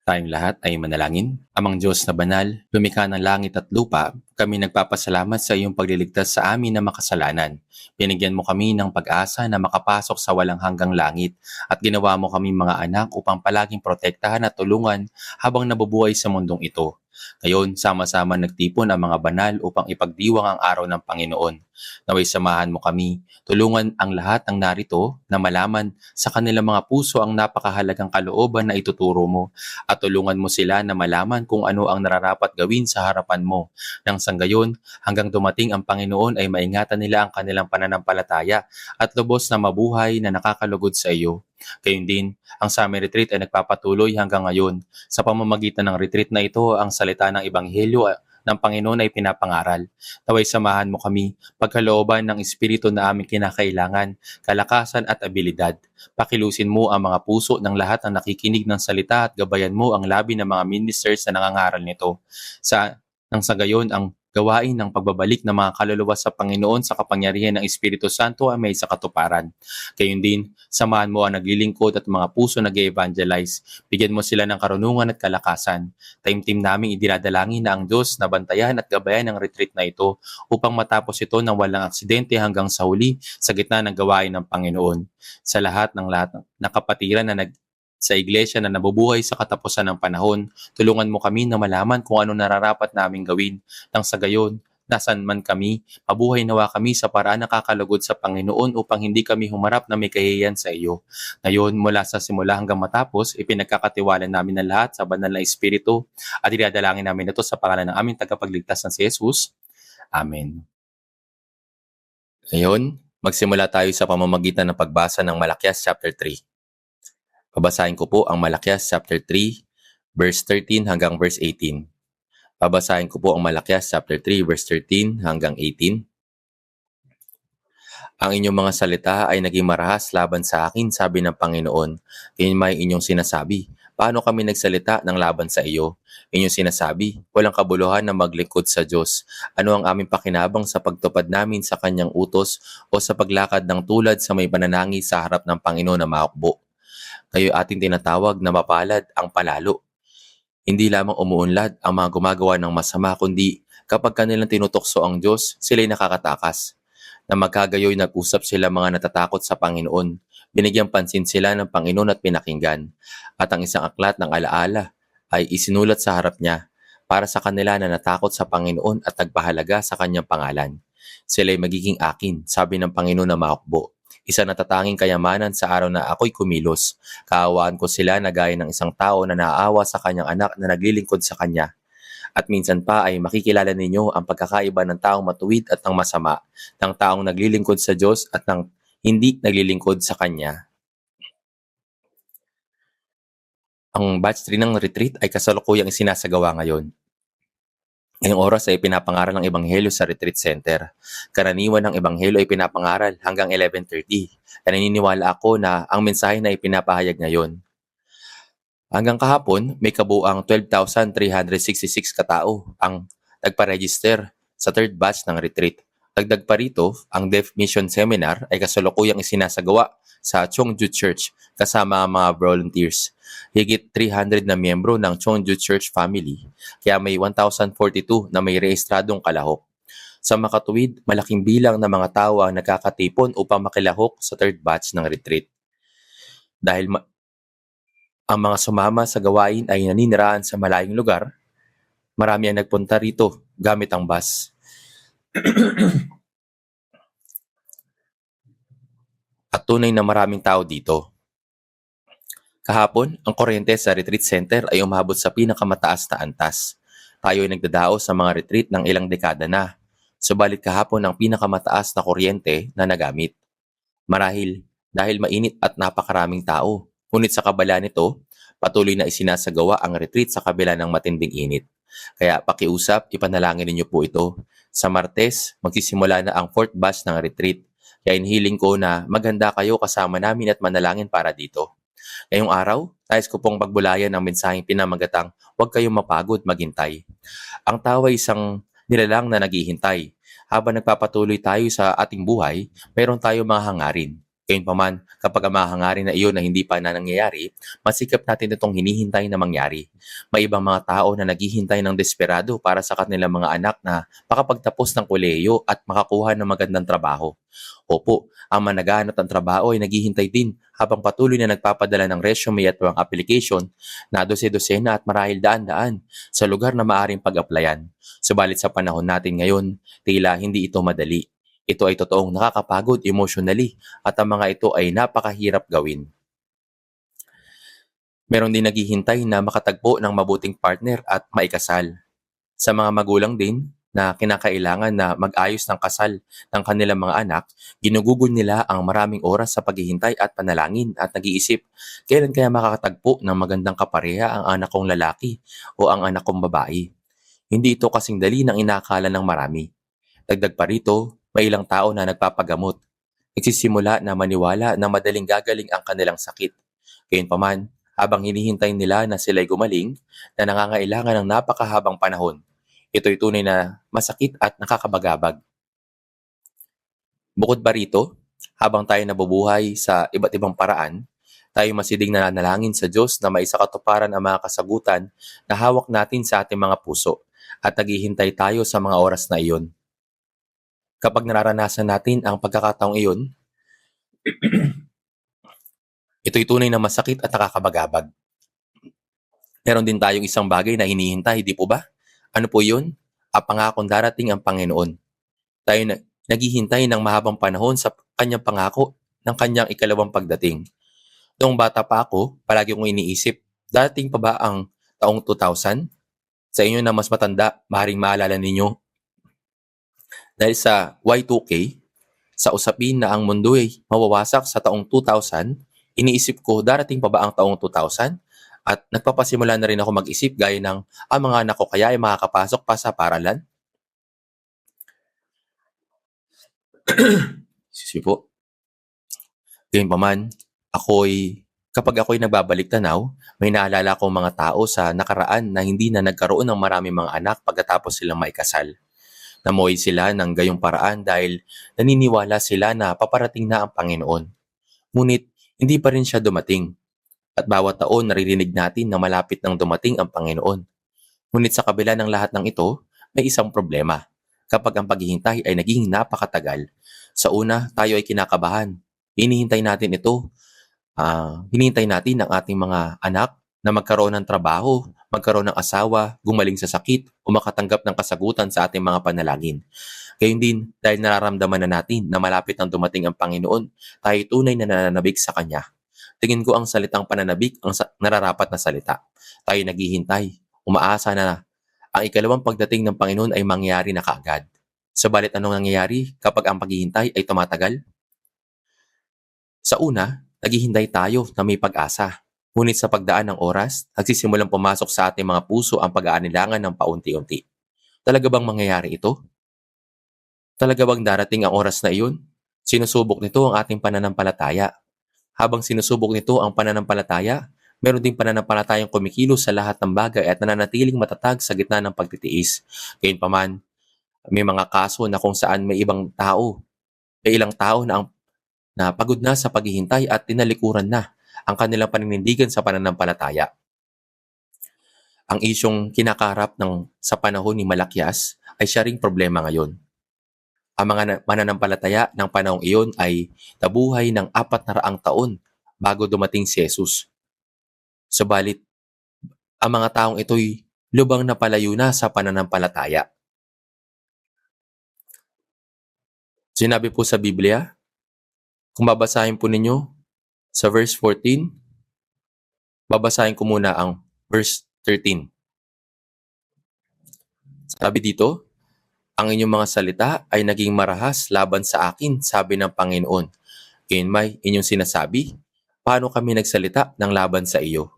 Tayong lahat ay manalangin. Amang Diyos na banal, lumikha ng langit at lupa, kami nagpapasalamat sa iyong pagliligtas sa amin na makasalanan. Binigyan mo kami ng pag-asa na makapasok sa walang hanggang langit at ginawa mo kami mga anak upang palaging protektahan at tulungan habang nabubuhay sa mundong ito. Ngayon, sama-sama nagtipon ang mga banal upang ipagdiwang ang araw ng Panginoon. Naway samahan mo kami, tulungan ang lahat ng narito na malaman sa kanilang mga puso ang napakahalagang kalooban na ituturo mo at tulungan mo sila na malaman kung ano ang nararapat gawin sa harapan mo. Nang sanggayon, hanggang dumating ang Panginoon ay maingatan nila ang kanilang pananampalataya at lubos na mabuhay na nakakalugod sa iyo. Gayun din, ang Summer Retreat ay nagpapatuloy hanggang ngayon. Sa pamamagitan ng retreat na ito, ang salita ng Ebanghelyo ng Panginoon ay pinapangaral. Naway samahan mo kami, pagkalooban ng Espiritu na aming kinakailangan, kalakasan at abilidad. Pakilusin mo ang mga puso ng lahat ng nakikinig ng salita at gabayan mo ang labi ng mga ministers na nangangaral nito. Nang sa gayon, ang gawain ng pagbabalik ng mga kaluluwa sa Panginoon sa kapangyarihan ng Espiritu Santo ay may sa katuparan. Gayun din, samahan mo ang naglilingkod at mga puso nag-evangelize. Bigyan mo sila ng karunungan at kalakasan. Taimtim naming idinadalangin na ang Diyos na bantayan at gabayan ng retreat na ito upang matapos ito ng walang aksidente hanggang sa huli sa gitna ng gawain ng Panginoon. Sa lahat ng kapatiran na sa iglesia na nabubuhay sa katapusan ng panahon, tulungan mo kami na malaman kung ano nararapat naming gawin. Nang sa gayon, nasan man kami, mabuhay nawa kami sa paraan na kakalugod sa Panginoon upang hindi kami humarap na may kahihiyan sa iyo. Ngayon, mula sa simula hanggang matapos, ipinagkakatiwala namin ang lahat sa banal na Espiritu at dinadalangin namin ito sa pangalan ng aming tagapagligtas na si Jesus. Amen. Ngayon, magsimula tayo sa pamamagitan ng pagbasa ng Malakias chapter 3. Babasahin ko po ang Malakias chapter 3, verse 13 hanggang verse 18. Babasahin ko po ang Malakias chapter 3, verse 13 hanggang 18. Ang inyong mga salita ay naging marahas laban sa akin, sabi ng Panginoon. Ngayon may inyong sinasabi, paano kami nagsalita ng laban sa iyo? Inyong sinasabi, walang kabuluhan na maglingkod sa Diyos. Ano ang aming pakinabang sa pagtupad namin sa kanyang utos o sa paglakad ng tulad sa may pananangi sa harap ng Panginoon na mahukbo? Kayo ating tinatawag na mapalad ang palalo. Hindi lamang umuunlad ang mga gumagawa ng masama, kundi kapag kanilang tinutokso ang Diyos, sila'y nakakatakas. Na magkagayoy nag-usap sila mga natatakot sa Panginoon. Binigyang pansin sila ng Panginoon at pinakinggan. At ang isang aklat ng alaala ay isinulat sa harap niya para sa kanila na natakot sa Panginoon at nagpahalaga sa kanyang pangalan. Sila'y magiging akin, sabi ng Panginoon na mahukbo. Isa na tatanging kayamanan sa araw na ako'y kumilos. Kaawaan ko sila na gaya ng isang tao na naaawa sa kanyang anak na naglilingkod sa kanya. At minsan pa ay makikilala ninyo ang pagkakaiba ng taong matuwid at ng masama, ng taong naglilingkod sa Diyos at ng hindi naglilingkod sa Kanya. Ang batch 3 ng retreat ay kasalukuyang isinasagawa ngayon. Ngayong oras ay pinapangaral ng Ebanghelyo sa Retreat Center. Karaniwan ng Ebanghelyo ay pinapangaral hanggang 11:30. Kaya naniniwala ako na ang mensahe na ipinapahayag ngayon. Hanggang kahapon, may kabuang 12,366 katao ang nagpa-register sa third batch ng retreat. Dagdag pa rito, ang Deaf Mission Seminar ay kasalukuyang isinasagawa sa Chongju Church kasama ang mga volunteers. Higit 300 na miyembro ng Chongju Church family, kaya may 1,042 na may rehistradong kalahok. Sa makatuwid, malaking bilang ng mga tao ang nagkakatipon upang makilahok sa third batch ng retreat. Dahil ang mga sumama sa gawain ay naninirahan sa malayong lugar, marami ang nagpunta rito gamit ang bus. At tunay na maraming tao dito. Kahapon, ang kuryente sa retreat center ay umabot sa pinakamataas na antas. Tayo ay nagdadaos sa mga retreat ng ilang dekada na. Subalit kahapon ang pinakamataas na kuryente na nagamit. Marahil dahil mainit at napakaraming tao. Ngunit sa kabila nito, patuloy na isinasagawa ang retreat sa kabila ng matinding init. Kaya pakiusap, ipanalangin ninyo po ito. Sa Martes, magsisimula na ang 4th batch ng retreat. Kaya inihiling ko na maghanda kayo kasama namin at manalangin para dito. Ngayong araw, nais ko pong pagbulayan ang mensaheng pinamagatang huwag kayong mapagod maghintay. Ang tao ay isang nilalang na naghihintay. Habang nagpapatuloy tayo sa ating buhay, mayroon tayong mga hangarin. Gayunpaman, kapag ang mga hangarin na iyon na hindi pa na nangyayari, masikap natin itong hinihintay na mangyari. May ibang mga tao na naghihintay ng desperado para sa kanilang mga anak na makapagtapos ng kolehiyo at makakuha ng magandang trabaho. Opo, ang managahanap ng trabaho ay naghihintay din habang patuloy na nagpapadala ng resume at mga application na dose-dosena at marahil daan-daan sa lugar na maaring pag-applyan. Subalit sa panahon natin ngayon, tila hindi ito madali. Ito ay totoong nakakapagod emotionally at ang mga ito ay napakahirap gawin. Meron din naghihintay na makatagpo ng mabuting partner at maikasal. Sa mga magulang din na kinakailangan na mag-ayos ng kasal ng kanilang mga anak, ginugugol nila ang maraming oras sa paghihintay at panalangin at nag-iisip, kailan kaya makakatagpo ng magandang kapareha ang anak kong lalaki o ang anak kong babae. Hindi ito kasing dali ng inakala ng marami. Dagdag pa rito, may ilang tao na nagpapagamot. Nagsisimula na maniwala na madaling gagaling ang kanilang sakit. Gayunpaman, habang hinihintay nila na sila'y gumaling, na nangangailangan ng napakahabang panahon, ito'y tunay na masakit at nakakabagabag. Bukod pa rito, habang tayo nabubuhay sa iba't ibang paraan, tayo masidig na nanalangin sa Diyos na maisakatuparan ang mga kasagutan na hawak natin sa ating mga puso at naghihintay tayo sa mga oras na iyon. Kapag nararanasan natin ang pagkakataong iyon, ito'y tunay na masakit at nakakabagabag. Meron din tayong isang bagay na hinihintay, di po ba? Ano po yun? Ang pangakong darating ang Panginoon. Tayo naghihintay ng mahabang panahon sa kanyang pangako ng kanyang ikalawang pagdating. Noong bata pa ako, palagi kong iniisip, darating pa ba ang taong 2000? Sa inyo na mas matanda, maaaring maalala ninyo. Dahil sa Y2K, sa usapin na ang mundo ay mawawasak sa taong 2000, iniisip ko darating pa ba ang taong 2000? At nagpapasimula na rin ako mag-isip gaya ng ang mga anak ko kaya ay makakapasok pa sa paralan? Excuse po. Gayunpaman, kapag ako'y nagbabalik tanaw, may naalala kong mga tao sa nakaraan na hindi na nagkaroon ng maraming mga anak pagkatapos silang maikasal. Namuhay sila ng gayong paraan dahil naniniwala sila na paparating na ang Panginoon. Ngunit hindi pa rin siya dumating. At bawat taon naririnig natin na malapit nang dumating ang Panginoon. Ngunit sa kabila ng lahat ng ito, may isang problema. Kapag ang paghihintay ay naging napakatagal. Sa una, tayo ay kinakabahan. Hinihintay natin ito. Hinihintay natin ang ating mga anak na magkaroon ng trabaho, magkaroon ng asawa, gumaling sa sakit, o makatanggap ng kasagutan sa ating mga panalangin. Gayun din, dahil nararamdaman na natin na malapit nang dumating ang Panginoon, tayo tunay na nananabik sa Kanya. Tingin ko ang salitang pananabik ang nararapat na salita. Tayo naghihintay, umaasa na ang ikalawang pagdating ng Panginoon ay mangyayari na kaagad. Subalit anong nangyayari kapag ang paghihintay ay tumatagal? Sa una, naghihintay tayo na may pag-asa. Ngunit sa pagdaan ng oras, nagsisimulang pumasok sa ating mga puso ang pag-aanilangan ng paunti-unti. Talaga bang mangyayari ito? Talaga bang darating ang oras na iyon? Sinusubok nito ang ating pananampalataya. Habang sinusubok nito ang pananampalataya, meron ding pananampalatayang kumikilos sa lahat ng bagay at nananatiling matatag sa gitna ng pagtitiis. Gayunpaman, may mga kaso na kung saan may ilang tao na pagod na sa paghihintay at tinalikuran na ang kanilang paninindigan sa pananampalataya. Ang isyong kinakaharap sa panahon ni Malakias ay siya ring problema ngayon. Ang mga mananampalataya ng panahong iyon ay nabuhay ng 400 taon bago dumating si Jesus. Subalit, ang mga taong ito'y lubang napalayo na sa pananampalataya. Sinabi po sa Biblia, kung babasahin po ninyo sa verse 14, babasahin ko muna ang verse 13. Sabi dito, ang inyong mga salita ay naging marahas laban sa akin, sabi ng Panginoon. Ngayon may inyong sinasabi, paano kami nagsalita ng laban sa iyo?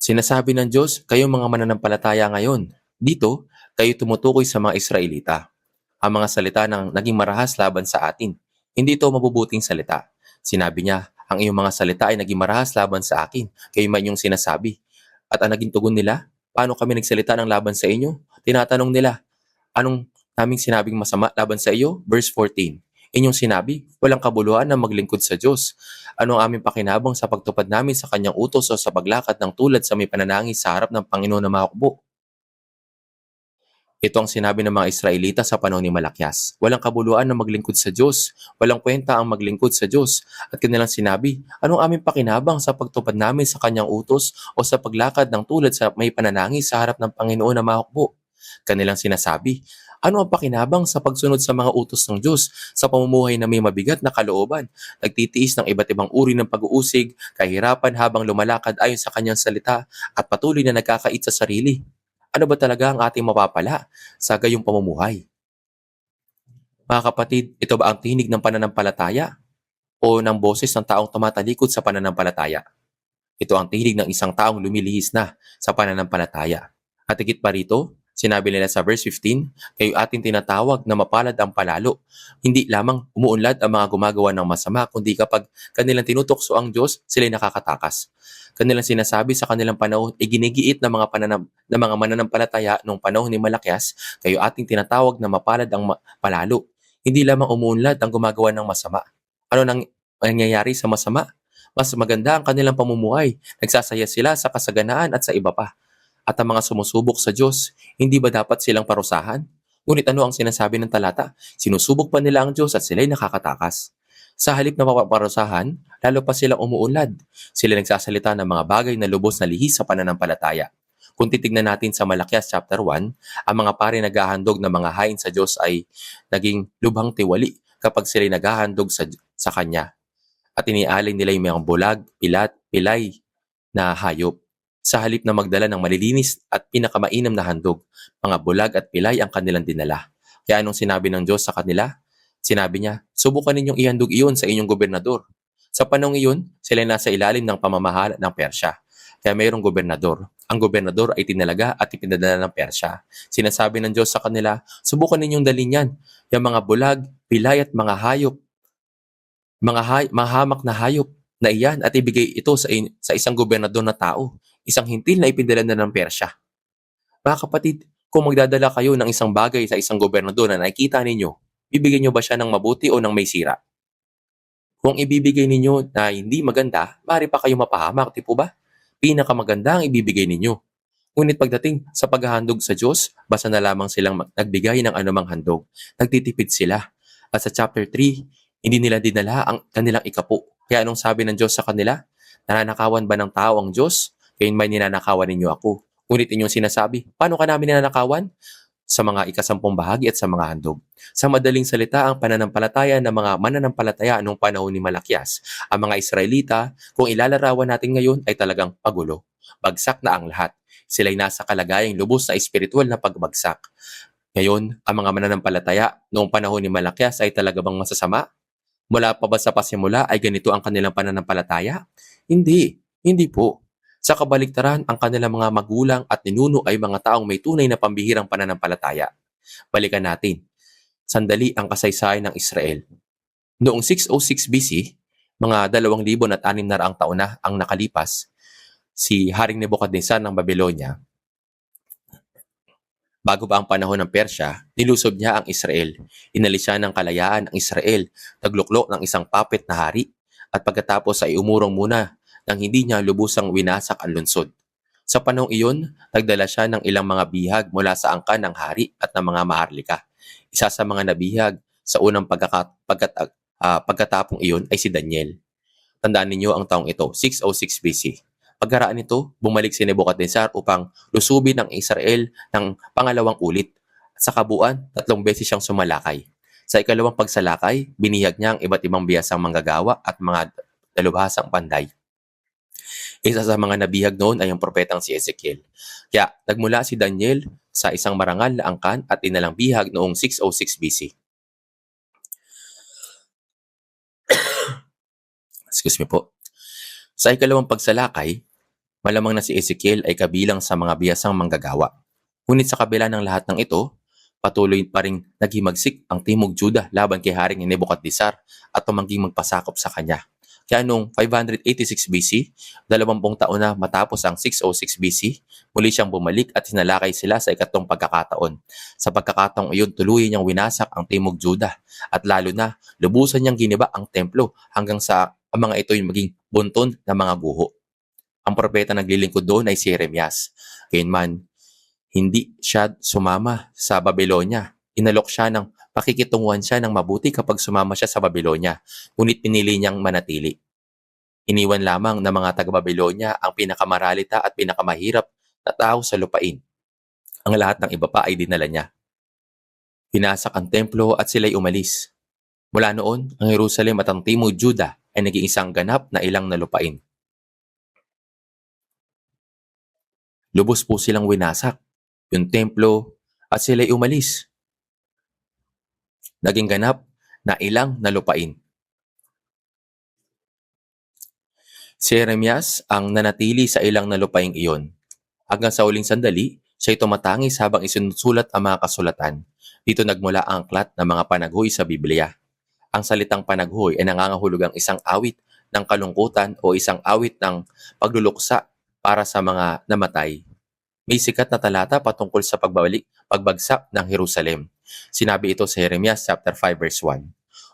Sinasabi ng Diyos, kayong mga mananampalataya ngayon. Dito, kayo tumutukoy sa mga Israelita. Ang mga salita ng naging marahas laban sa atin. Hindi ito mabubuting salita. Sinabi niya, ang iyong mga salita ay naging marahas laban sa akin. Kayo may inyong sinasabi. At ang naging tugon nila, paano kami nagsalita ng laban sa inyo? Tinatanong nila, anong naming sinabing masama laban sa iyo? Verse 14. Inyong sinabi, walang kabuluhan na maglingkod sa Diyos. Ano ang aming pakinabang sa pagtupad namin sa kanyang utos o sa paglakad ng tulad sa may pananangis sa harap ng Panginoon na mahukbo? Ito ang sinabi ng mga Israelita sa panahon ni Malakyas. Walang kabuluhan na maglingkod sa Diyos. Walang kwenta ang maglingkod sa Diyos. At kanilang sinabi, anong aming pakinabang sa pagtupad namin sa kanyang utos o sa paglakad ng tulad sa may pananangis sa harap ng Panginoon na mahukbo? Kanilang sinasabi, ano ang pakinabang sa pagsunod sa mga utos ng Diyos sa pamumuhay na may mabigat na kalooban, nagtitiis ng iba't ibang uri ng pag-uusig, kahirapan habang lumalakad ayon sa kanyang salita at patuloy na nagkakait sa sarili? Ano ba talaga ang ating mapapala sa gayong pamumuhay? Mga kapatid, ito ba ang tinig ng pananampalataya o ng boses ng taong tumatalikod sa pananampalataya? Ito ang tinig ng isang taong lumilihis na sa pananampalataya. At higit pa rito, sinabi nila sa verse 15, kayo ating tinatawag na mapalad ang palalo. Hindi lamang umuunlad ang mga gumagawa ng masama, kundi kapag kanilang tinutokso ang Diyos, sila'y nakakatakas. Kanilang sinasabi sa kanilang panahon, iginigiit ng mga mananampalataya noong panahon ni Malakyas, kayo ating tinatawag na mapalad ang palalo. Hindi lamang umuunlad ang gumagawa ng masama. Ano nang nangyayari sa masama? Mas maganda ang kanilang pamumuhay. Nagsasaya sila sa kasaganaan at sa iba pa. At ang mga sumusubok sa Diyos, hindi ba dapat silang parusahan? Ngunit ano ang sinasabi ng talata? Sinusubok pa nila ang Diyos at sila'y nakakatakas. Sa halip na paparusahan, lalo pa silang umuunlad. Sila nagsasalita ng mga bagay na lubos na lihis sa pananampalataya. Kung titignan natin sa Malakyas chapter 1, ang mga pari naghahandog ng mga hain sa Diyos ay naging lubhang tiwali kapag sila'y naghahandog sa Kanya. At inialay nila yung mga bulag, pilay na hayop. Sa halip na magdala ng malilinis at pinakamainam na handog, mga bulag at pilay ang kanilang dinala. Kaya anong sinabi ng Diyos sa kanila? Sinabi niya, subukan ninyong ihandog iyon sa inyong gobernador. Sa panahon iyon, sila nasa ilalim ng pamamahala ng Persya. Kaya mayroong gobernador. Ang gobernador ay tinalaga at ipinadala ng Persya. Sinasabi ng Diyos sa kanila, subukan ninyong dalhin yan. Yung mga bulag, pilay at mga hayop, mga hamak na hayop na iyan at ibigay ito sa isang gobernador na tao, isang hintil na ipinadala na ng Persya. Mga kapatid, kung magdadala kayo ng isang bagay sa isang gobernador na nakikita ninyo, bibigyan nyo ba siya ng mabuti o ng may sira? Kung ibibigay ninyo na hindi maganda, maaari pa kayo mapahamak, di po ba? Pinakamaganda ang ibibigay ninyo. Ngunit pagdating sa paghahandog sa Diyos, basta na lamang silang nagbigay ng anumang handog. Nagtitipid sila. At sa chapter 3, hindi nila dinala ang kanilang ikapo. Kaya anong sabi ng Diyos sa kanila? Nananakawan ba ng tao ang Diyos? Kaya may ninanakawan ninyo ako. Ngunit inyong sinasabi, paano ka namin ninanakawan? Sa mga ikasampung bahagi at sa mga handog. Sa madaling salita, ang pananampalataya ng mga mananampalataya noong panahon ni Malakyas, ang mga Israelita, kung ilalarawan natin ngayon ay talagang pagulo. Bagsak na ang lahat. Sila'y nasa kalagayang lubos na espiritual na pagbagsak. Ngayon, ang mga mananampalataya noong panahon ni Malakyas ay talaga bang masasama? Mula pa ba sa pasimula ay ganito ang kanilang pananampalataya? Hindi po. Sa kabaliktaran, ang kanilang mga magulang at ninuno ay mga taong may tunay na pambihirang pananampalataya. Balikan natin. Sandali ang kasaysayan ng Israel. Noong 606 BC, mga 2,600 taon na ang nakalipas, si Haring Nebuchadnezzar ng Babylonia, bago pa ang panahon ng Persya, nilusob niya ang Israel. Inalis siya ng kalayaan ang Israel, nagluklok ng isang puppet na hari, at pagkatapos ay umurong muna nang hindi niya lubusang winasak ang lungsod. Sa panahong iyon, nagdala siya ng ilang mga bihag mula sa angkan ng hari at ng mga maharlika. Isa sa mga nabihag sa unang pagkatapong iyon ay si Daniel. Tandaan ninyo ang taong ito, 606 BC. Pagkaraan nito, bumalik si Nebuchadnezzar upang lusubin ang Israel ng pangalawang ulit. Sa kabuuan, 3 beses siyang sumalakay. Sa ikalawang pagsalakay, binihag niya ang iba't ibang biyasang manggagawa at mga dalubhasang panday. Isa sa mga nabihag noon ay ang propetang si Ezekiel. Kaya nagmula si Daniel sa isang marangal na angkan at inalang bihag noong 606 BC. Excuse me po. Sa ikalawang pagsalakay, malamang na si Ezekiel ay kabilang sa mga biyasang manggagawa. Ngunit sa kabila ng lahat ng ito, patuloy pa rin naghimagsik ang Timog Juda laban kay Haring Nebuchadnezzar at tumangging magpasakop sa kanya. Kaya noong 586 BC, 20 taon na matapos ang 606 BC, muli siyang bumalik at hinalakay sila sa ikatlong pagkakataon. Sa pagkakataong iyon, tuluyan niyang winasak ang Timog Juda at lalo na lubusan niyang giniba ang templo hanggang sa ang mga ito yung maging bunton ng mga guho. Ang propeta naglilingkod doon ay si Jeremias. Gayunman, hindi siya sumama sa Babylonia. Inalok siya ng pakikitunguhan siya ng mabuti kapag sumama siya sa Babylonia, ngunit pinili niyang manatili. Iniwan lamang ng mga taga-Babylonia ang pinakamaralita at pinakamahirap na tao sa lupain. Ang lahat ng iba pa ay dinala niya. Pinasak ang templo at sila'y umalis. Mula noon, ang Jerusalem at ang Timog Juda ay naging isang ganap na ilang na lupain. Lubos po silang winasak, yung templo at sila'y umalis. Naging ganap na ilang na lupain. Si Jeremias ang nanatili sa ilang na lupaing iyon. Hanggang sa uling sandali, siya'y tumatangis habang isinusulat ang mga kasulatan. Dito nagmula ang aklat ng mga panaghoy sa Biblia. Ang salitang panaghoy ay nangangahulugang isang awit ng kalungkutan o isang awit ng pagluluksa para sa mga namatay. May sikat na talata patungkol sa pagbagsak ng Jerusalem. Sinabi ito sa Jeremias chapter 5 verse 1.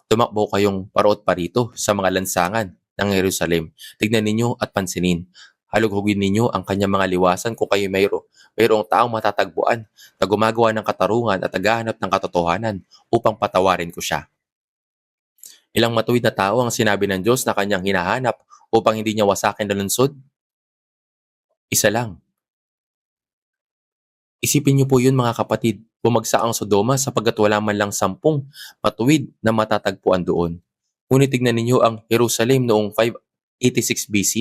Tumakbo kayong paro't parito sa mga lansangan ng Jerusalem. Tignan ninyo at pansinin. Halughugin ninyo ang kanyang mga liwasan kung kayo mayroong taong matatagpuan na gumagawa ng katarungan at naghahanap ng katotohanan upang patawarin ko siya. Ilang matuwid na tao ang sinabi ng Diyos na kanyang hinahanap upang hindi niya wasakin na lungsod? Isa lang. Isipin niyo po yun mga kapatid, bumagsak ang Sodoma sapagkat wala man lang 10 matuwid na matatagpuan doon. Ngunit tignan ninyo ang Jerusalem noong 586 BC,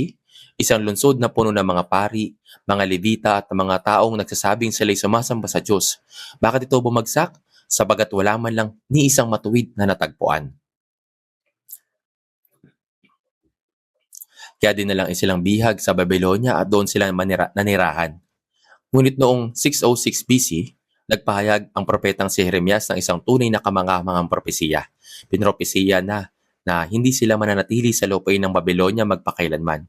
isang lungsod na puno ng mga pari, mga Levita at mga taong nagsasabing sila'y sumasamba sa Diyos. Bakit ito bumagsak? Sapagkat wala man lang ni isang matuwid na natagpuan. Kaya din na lang silang bihag sa Babylonia at doon sila nanirahan. Ngunit noong 606 BC, nagpahayag ang propetang si Jeremias ng isang tunay na kamangamangang propesiya. Pinropesiya na hindi sila mananatili sa lupain ng Babylonia magpakailanman,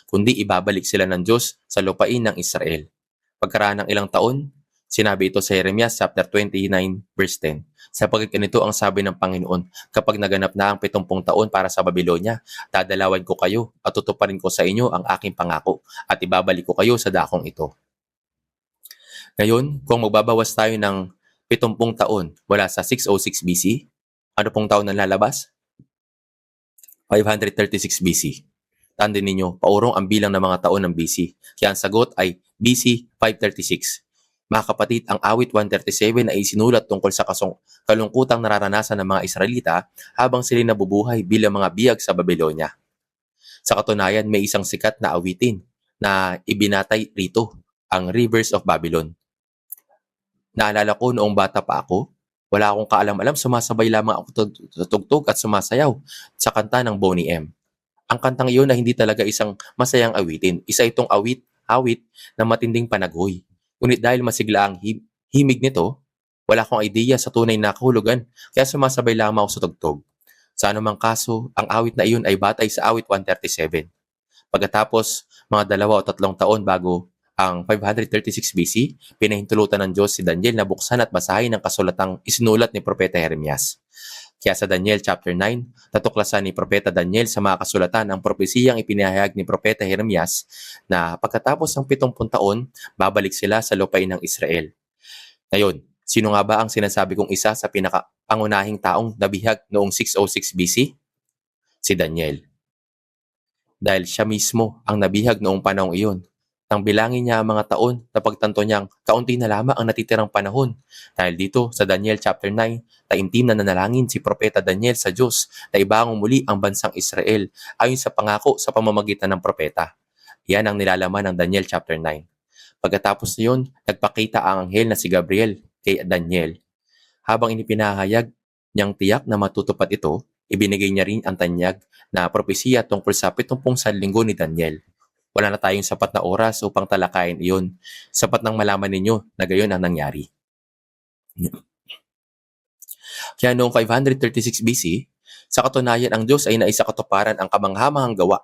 kundi ibabalik sila ng Diyos sa lupain ng Israel. Pagkaraan ng ilang taon, sinabi ito sa Jeremias chapter 29 verse 10. Sapagkat ganito ang sabi ng Panginoon, kapag naganap na ang 70 taon para sa Babylonia, dadalawan ko kayo at tutuparin ko sa inyo ang aking pangako at ibabalik ko kayo sa dakong ito. Ngayon, kung magbabawas tayo ng 70 taon mula sa 606 BC, ano pong taon na lalabas? 536 BC. Tandaan ninyo, paurong ang bilang ng mga taon ng BC. Kaya ang sagot ay BC 536. Mga kapatid, ang awit 137 ay isinulat tungkol sa kalungkutang nararanasan ng mga Israelita habang sila nabubuhay bilang mga biyag sa Babylonia. Sa katunayan, may isang sikat na awitin na ibinatay rito, ang Rivers of Babylon. Naalala ko noong bata pa ako, wala akong kaalam-alam, sumasabay lamang ako tutugtog at sumasayaw sa kanta ng Boney M. Ang kantang iyon na hindi talaga isang masayang awitin. Isa itong awit na matinding panaghoy. Ngunit dahil masigla ang himig nito, wala akong idea sa tunay na kahulugan, kaya sumasabay lamang ako sa tugtog. Sa anumang kaso, ang awit na iyon ay batay sa awit 137. Pagkatapos, mga 2 o 3 taon bago ang 536 BC, pinahintulutan ng Diyos si Daniel na buksan at basahin ang kasulatang isinulat ni Propeta Jeremias. Kaya sa Daniel chapter 9, natuklasan ni Propeta Daniel sa mga kasulatan ang propesiyang ipinahayag ni Propeta Jeremias na pagkatapos ng 70 taon, babalik sila sa lupain ng Israel. Ngayon, sino nga ba ang sinasabi kong isa sa pinakapangunahing taong nabihag noong 606 BC? Si Daniel. Dahil siya mismo ang nabihag noong panahong iyon. Nang bilangin niya ang mga taon, napagtanto niyang kaunti na lamang ang natitirang panahon. Dahil dito sa Daniel chapter 9, taimtim na nanalangin si Propeta Daniel sa Diyos na ibangon muli ang bansang Israel ayon sa pangako sa pamamagitan ng propeta. Yan ang nilalaman ng Daniel chapter 9. Pagkatapos niyon, nagpakita ang anghel na si Gabriel kay Daniel. Habang inipinahayag niyang tiyak na matutupad ito, ibinigay niya rin ang tanyag na propesiya tungkol sa 70 sanlinggo ni Daniel. Wala na tayong sapat na oras upang talakayin iyon. Sapat nang malaman ninyo na gayon ang nangyari. Kaya noong 536 BC, Sa katunayan, ang Diyos ay naisakatuparan ang kamanghamanghang gawa.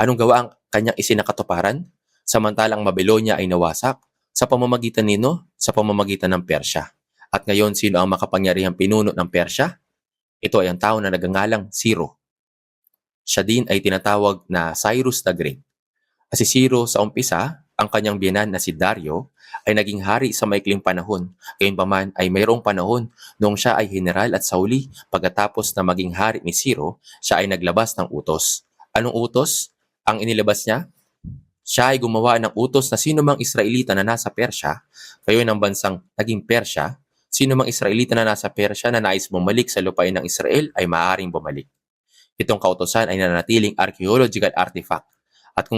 Anong gawa ang kanyang isinakatuparan? Samantalang Babylonia ay nawasak sa pamamagitan nino, sa pamamagitan ng Persya. At ngayon, sino ang makapangyarihang pinuno ng Persya? Ito ay ang tao na nagangalang Ciro. Siya din ay tinatawag na Cyrus the Great. Si Ciro sa umpisa, ang kanyang biyenan na si Dario ay naging hari sa maikling panahon. Gayunpaman ay mayroong panahon noong siya ay general at sauli. Pagkatapos na maging hari ni Ciro, siya ay naglabas ng utos. Anong utos ang inilabas niya? Siya ay gumawa ng utos na sino mang Israelita na nasa Persya, kayo ng bansang naging Persya, sino mang Israelita na nasa Persya na nais bumalik sa lupain ng Israel ay maaaring bumalik. Itong kautosan ay nanatiling archaeological artifact. At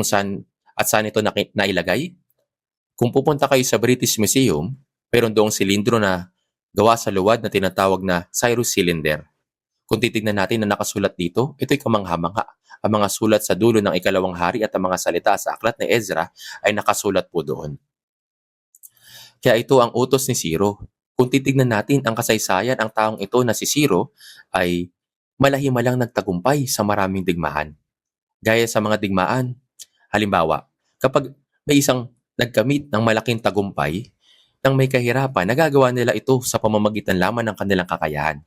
saan ito nailagay? Kung pupunta kayo sa British Museum, mayroon doong silindro na gawa sa luwad na tinatawag na Cyrus Cylinder. Kung titignan natin na nakasulat dito, ito'y kamangha-mangha. Ang mga sulat sa dulo ng ikalawang hari at ang mga salita sa aklat ni Ezra ay nakasulat po doon. Kaya ito ang utos ni Ciro. Kung titignan natin ang kasaysayan, ang taong ito na si Ciro ay malahimalang nagtagumpay sa maraming digmaan. Gaya sa mga digmaan, halimbawa, kapag may isang nagkamit ng malaking tagumpay, nang may kahirapan, nagagawa nila ito sa pamamagitan lamang ng kanilang kakayahan.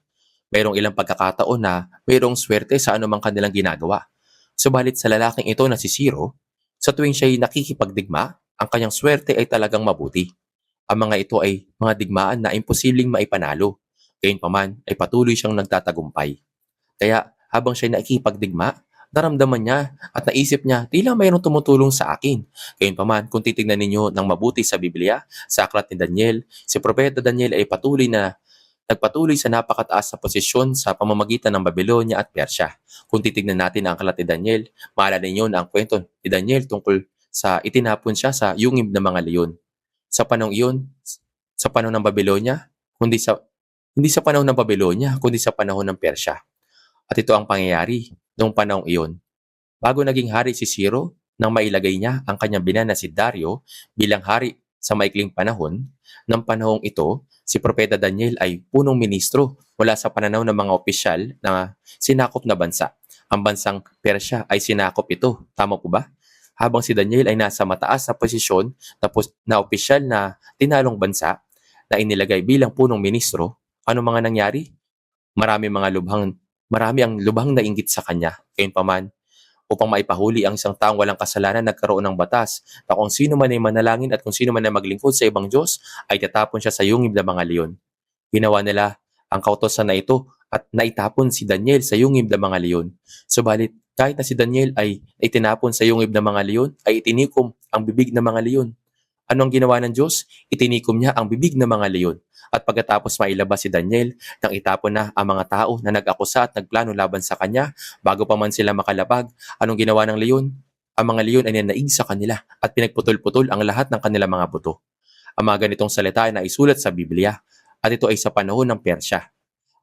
Mayroong ilang pagkakataon na mayroong swerte sa anumang kanilang ginagawa. Subalit sa lalaking ito na si Ciro, sa tuwing siya'y nakikipagdigma, ang kanyang swerte ay talagang mabuti. Ang mga ito ay mga digmaan na imposibleng maipanalo. Gayunpaman ay patuloy siyang nagtatagumpay. Kaya habang siya'y nakikipagdigma, naramdaman niya at naisip niya, tila mayroong tumutulong sa akin. Gayunpaman, kung titignan ninyo ng mabuti sa Biblia, sa aklat ni Daniel, si Propeta Daniel ay nagpatuloy sa napakataas na posisyon sa pamamagitan ng Babylonia at Persya. Kung titignan natin ang aklat ni Daniel, maalala ninyo na ang kwento ni Daniel tungkol sa itinapon siya sa yungib ng mga leon. Sa panahong iyon, sa panahon ng Babylonia, hindi sa panahon ng Babylonia, kundi sa panahon ng Persya. At ito ang pangyayari noong panahong iyon. Bago naging hari si Ciro, nang mailagay niya ang kanyang biyenan na si Dario bilang hari sa maikling panahon, ng panahong ito, si Propeta Daniel ay punong ministro mula sa pananaw ng mga opisyal na sinakop na bansa. Ang bansang Persya ay sinakop ito. Tama po ba? Habang si Daniel ay nasa mataas na posisyon na opisyal na tinalong bansa na inilagay bilang punong ministro, ano mga nangyari? Marami ang lubhang nainggit sa kanya. Gayunpaman, upang maipahuli ang isang taong walang kasalanan, nagkaroon ng batas na kung sino man ay manalangin at kung sino man ay maglingkod sa ibang Diyos, ay tatapon siya sa yungib ng mga leon. Ginawa nila ang kautosan na ito at naitapon si Daniel sa yungib ng mga leon. Subalit, kahit na si Daniel ay itinapon sa yungib ng mga leon, ay itinikom ang bibig ng mga leon. Ano ang ginawa ng Diyos? Itinikom niya ang bibig ng mga leon. At pagkatapos mailabas si Daniel, nang itapon na ang mga tao na nag-akusa at nagplano laban sa kanya, bago pa man sila makalapag, anong ginawa ng leon? Ang mga leon ay nanaig sa kanila at pinagputol-putol ang lahat ng kanilang mga buto. Ang mga ganitong salita ay naisulat sa Biblia at ito ay sa panahon ng Persya.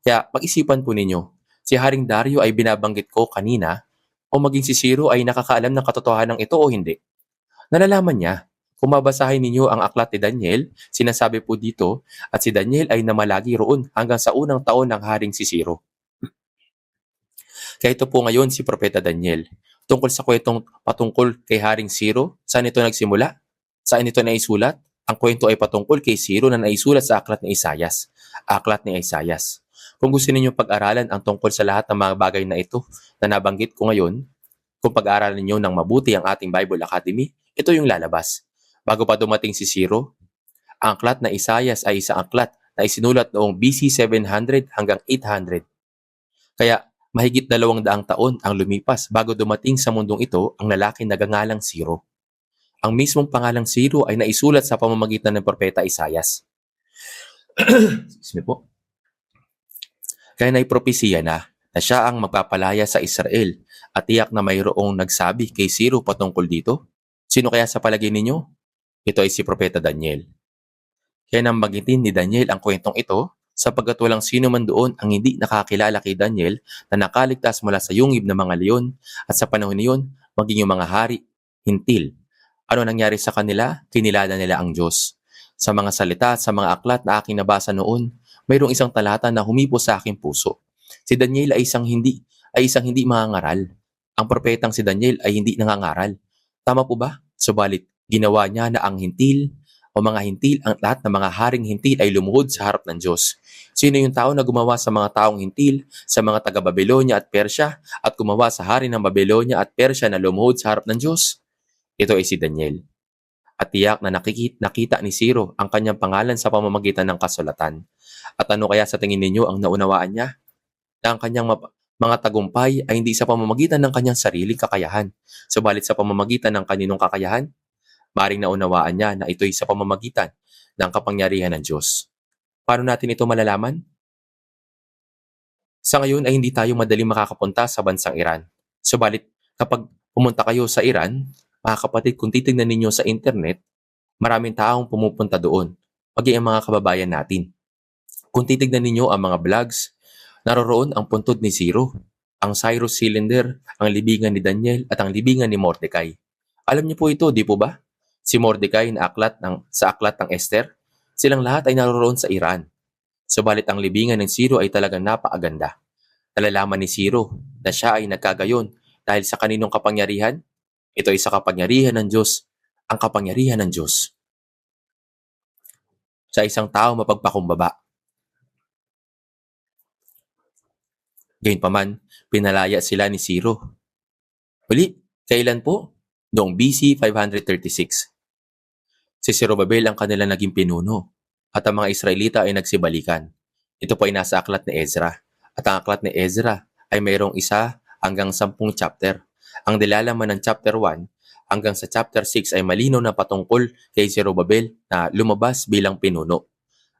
Kaya pag-isipan po ninyo, si Haring Dario ay binabanggit ko kanina o maging si Ciro ay nakakaalam ng katotohanan ito o hindi. Nalalaman niya. Kung mabasahin ninyo ang aklat ni Daniel, sinasabi po dito at si Daniel ay namalagi roon hanggang sa unang taon ng haring si Ciro. Kaya ito po ngayon si Propeta Daniel. Tungkol sa kwentong patungkol kay Haring Ciro, saan ito nagsimula? Saan ito naisulat? Ang kwento ay patungkol kay Ciro na naisulat sa aklat ni Isaias. Aklat ni Isaias. Kung gusto ninyong pag-aralan ang tungkol sa lahat ng mga bagay na ito na nabanggit ko ngayon, kung pag-aaralan ninyo ng mabuti ang ating Bible Academy, ito yung lalabas. Bago pa dumating si Ciro, ang aklat na Isaias ay isang aklat na isinulat noong BC 700 hanggang 800. Kaya mahigit 200 taon ang lumipas bago dumating sa mundong ito ang lalaking nagangalang Ciro. Ang mismong pangalang Ciro ay naisulat sa pamamagitan ng propeta Isaias. Excuse me po. Kaya naipropesiya na siya ang magpapalaya sa Israel at tiyak na mayroong nagsabi kay Ciro patungkol dito. Sino kaya sa palagay ninyo? Ito ay si Propeta Daniel. Kaya nang magitin ni Daniel ang kwentong ito, sapagkat walang sino man doon ang hindi nakakilala kay Daniel na nakaligtas mula sa yungib ng mga leon at sa panahon niyon, maging yung mga hari, hintil. Ano nangyari sa kanila? Kinilala nila ang Diyos. Sa mga salita at sa mga aklat na aking nabasa noon, mayroong isang talata na humipo sa aking puso. Si Daniel ay isang hindi mangangaral. Ang propetang si Daniel ay hindi nangangaral. Tama po ba? Subalit, ginawa niya na ang hintil o mga hintil, ang lahat ng mga haring hintil ay lumuhod sa harap ng Diyos. Sino yung tao na gumawa sa mga taong hintil, sa mga taga-Babylonia at Persya, at gumawa sa hari ng Babylonia at Persya na lumuhod sa harap ng Diyos? Ito ay si Daniel. At tiyak na nakita ni Ciro ang kanyang pangalan sa pamamagitan ng kasulatan. At ano kaya sa tingin ninyo ang naunawaan niya? Na ang kanyang mga tagumpay ay hindi sa pamamagitan ng kanyang sariling kakayahan, subalit sa pamamagitan ng kaninong kakayahan? Maring naunawaan niya na ito'y sa pamamagitan ng kapangyarihan ng Diyos. Paano natin ito malalaman? Sa ngayon ay hindi tayo madaling makakapunta sa bansang Iran. Subalit kapag pumunta kayo sa Iran, mga kapatid, kung titignan ninyo sa internet, maraming taong pumupunta doon, maging ang mga kababayan natin. Kung titignan ninyo ang mga vlogs, naroroon ang puntod ni Ciro, ang Cyrus Cylinder, ang libingan ni Daniel at ang libingan ni Mordecai. Alam niyo po ito, di po ba? Si Mordecai sa aklat ng Esther, silang lahat ay naroroon sa Iran. Subalit ang libingan ng Ciro ay talagang napakaganda. Nalalaman ni Ciro na siya ay nagkagayon dahil sa kaninong kapangyarihan? Ito ay sa kapangyarihan ng Diyos, ang kapangyarihan ng Diyos. Sa isang tao mapagpakumbaba. Gayunpaman, pinalaya sila ni Ciro. Uli, kailan po? Noong BC 536. Si Zorobabel ang kanila naging pinuno at ang mga Israelita ay nagsibalikan. Ito po ay nasa aklat ni Ezra. At ang aklat ni Ezra ay mayroong 1 hanggang 10 chapter. Ang nilalaman ng chapter 1 hanggang sa chapter 6 ay malinaw na patungkol kay Zorobabel na lumabas bilang pinuno.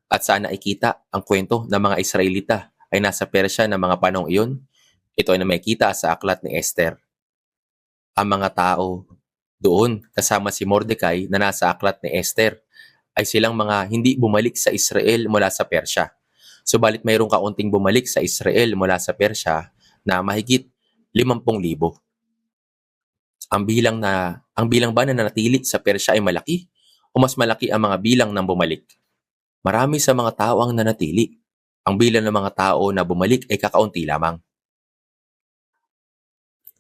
At saan nakikita ang kwento ng mga Israelita ay nasa Persya ng mga panahong iyon? Ito ay na makikita sa aklat ni Esther. Ang mga tao doon kasama si Mordecai na nasa aklat ni Esther ay silang mga hindi bumalik sa Israel mula sa Persya. Subalit mayroong kaunting bumalik sa Israel mula sa Persya na mahigit 50,000. Ang bilang ba na nanatili sa Persya ay malaki o mas malaki ang mga bilang ng bumalik? Marami sa mga tao ang nanatili. Ang bilang ng mga tao na bumalik ay kakaunti lamang.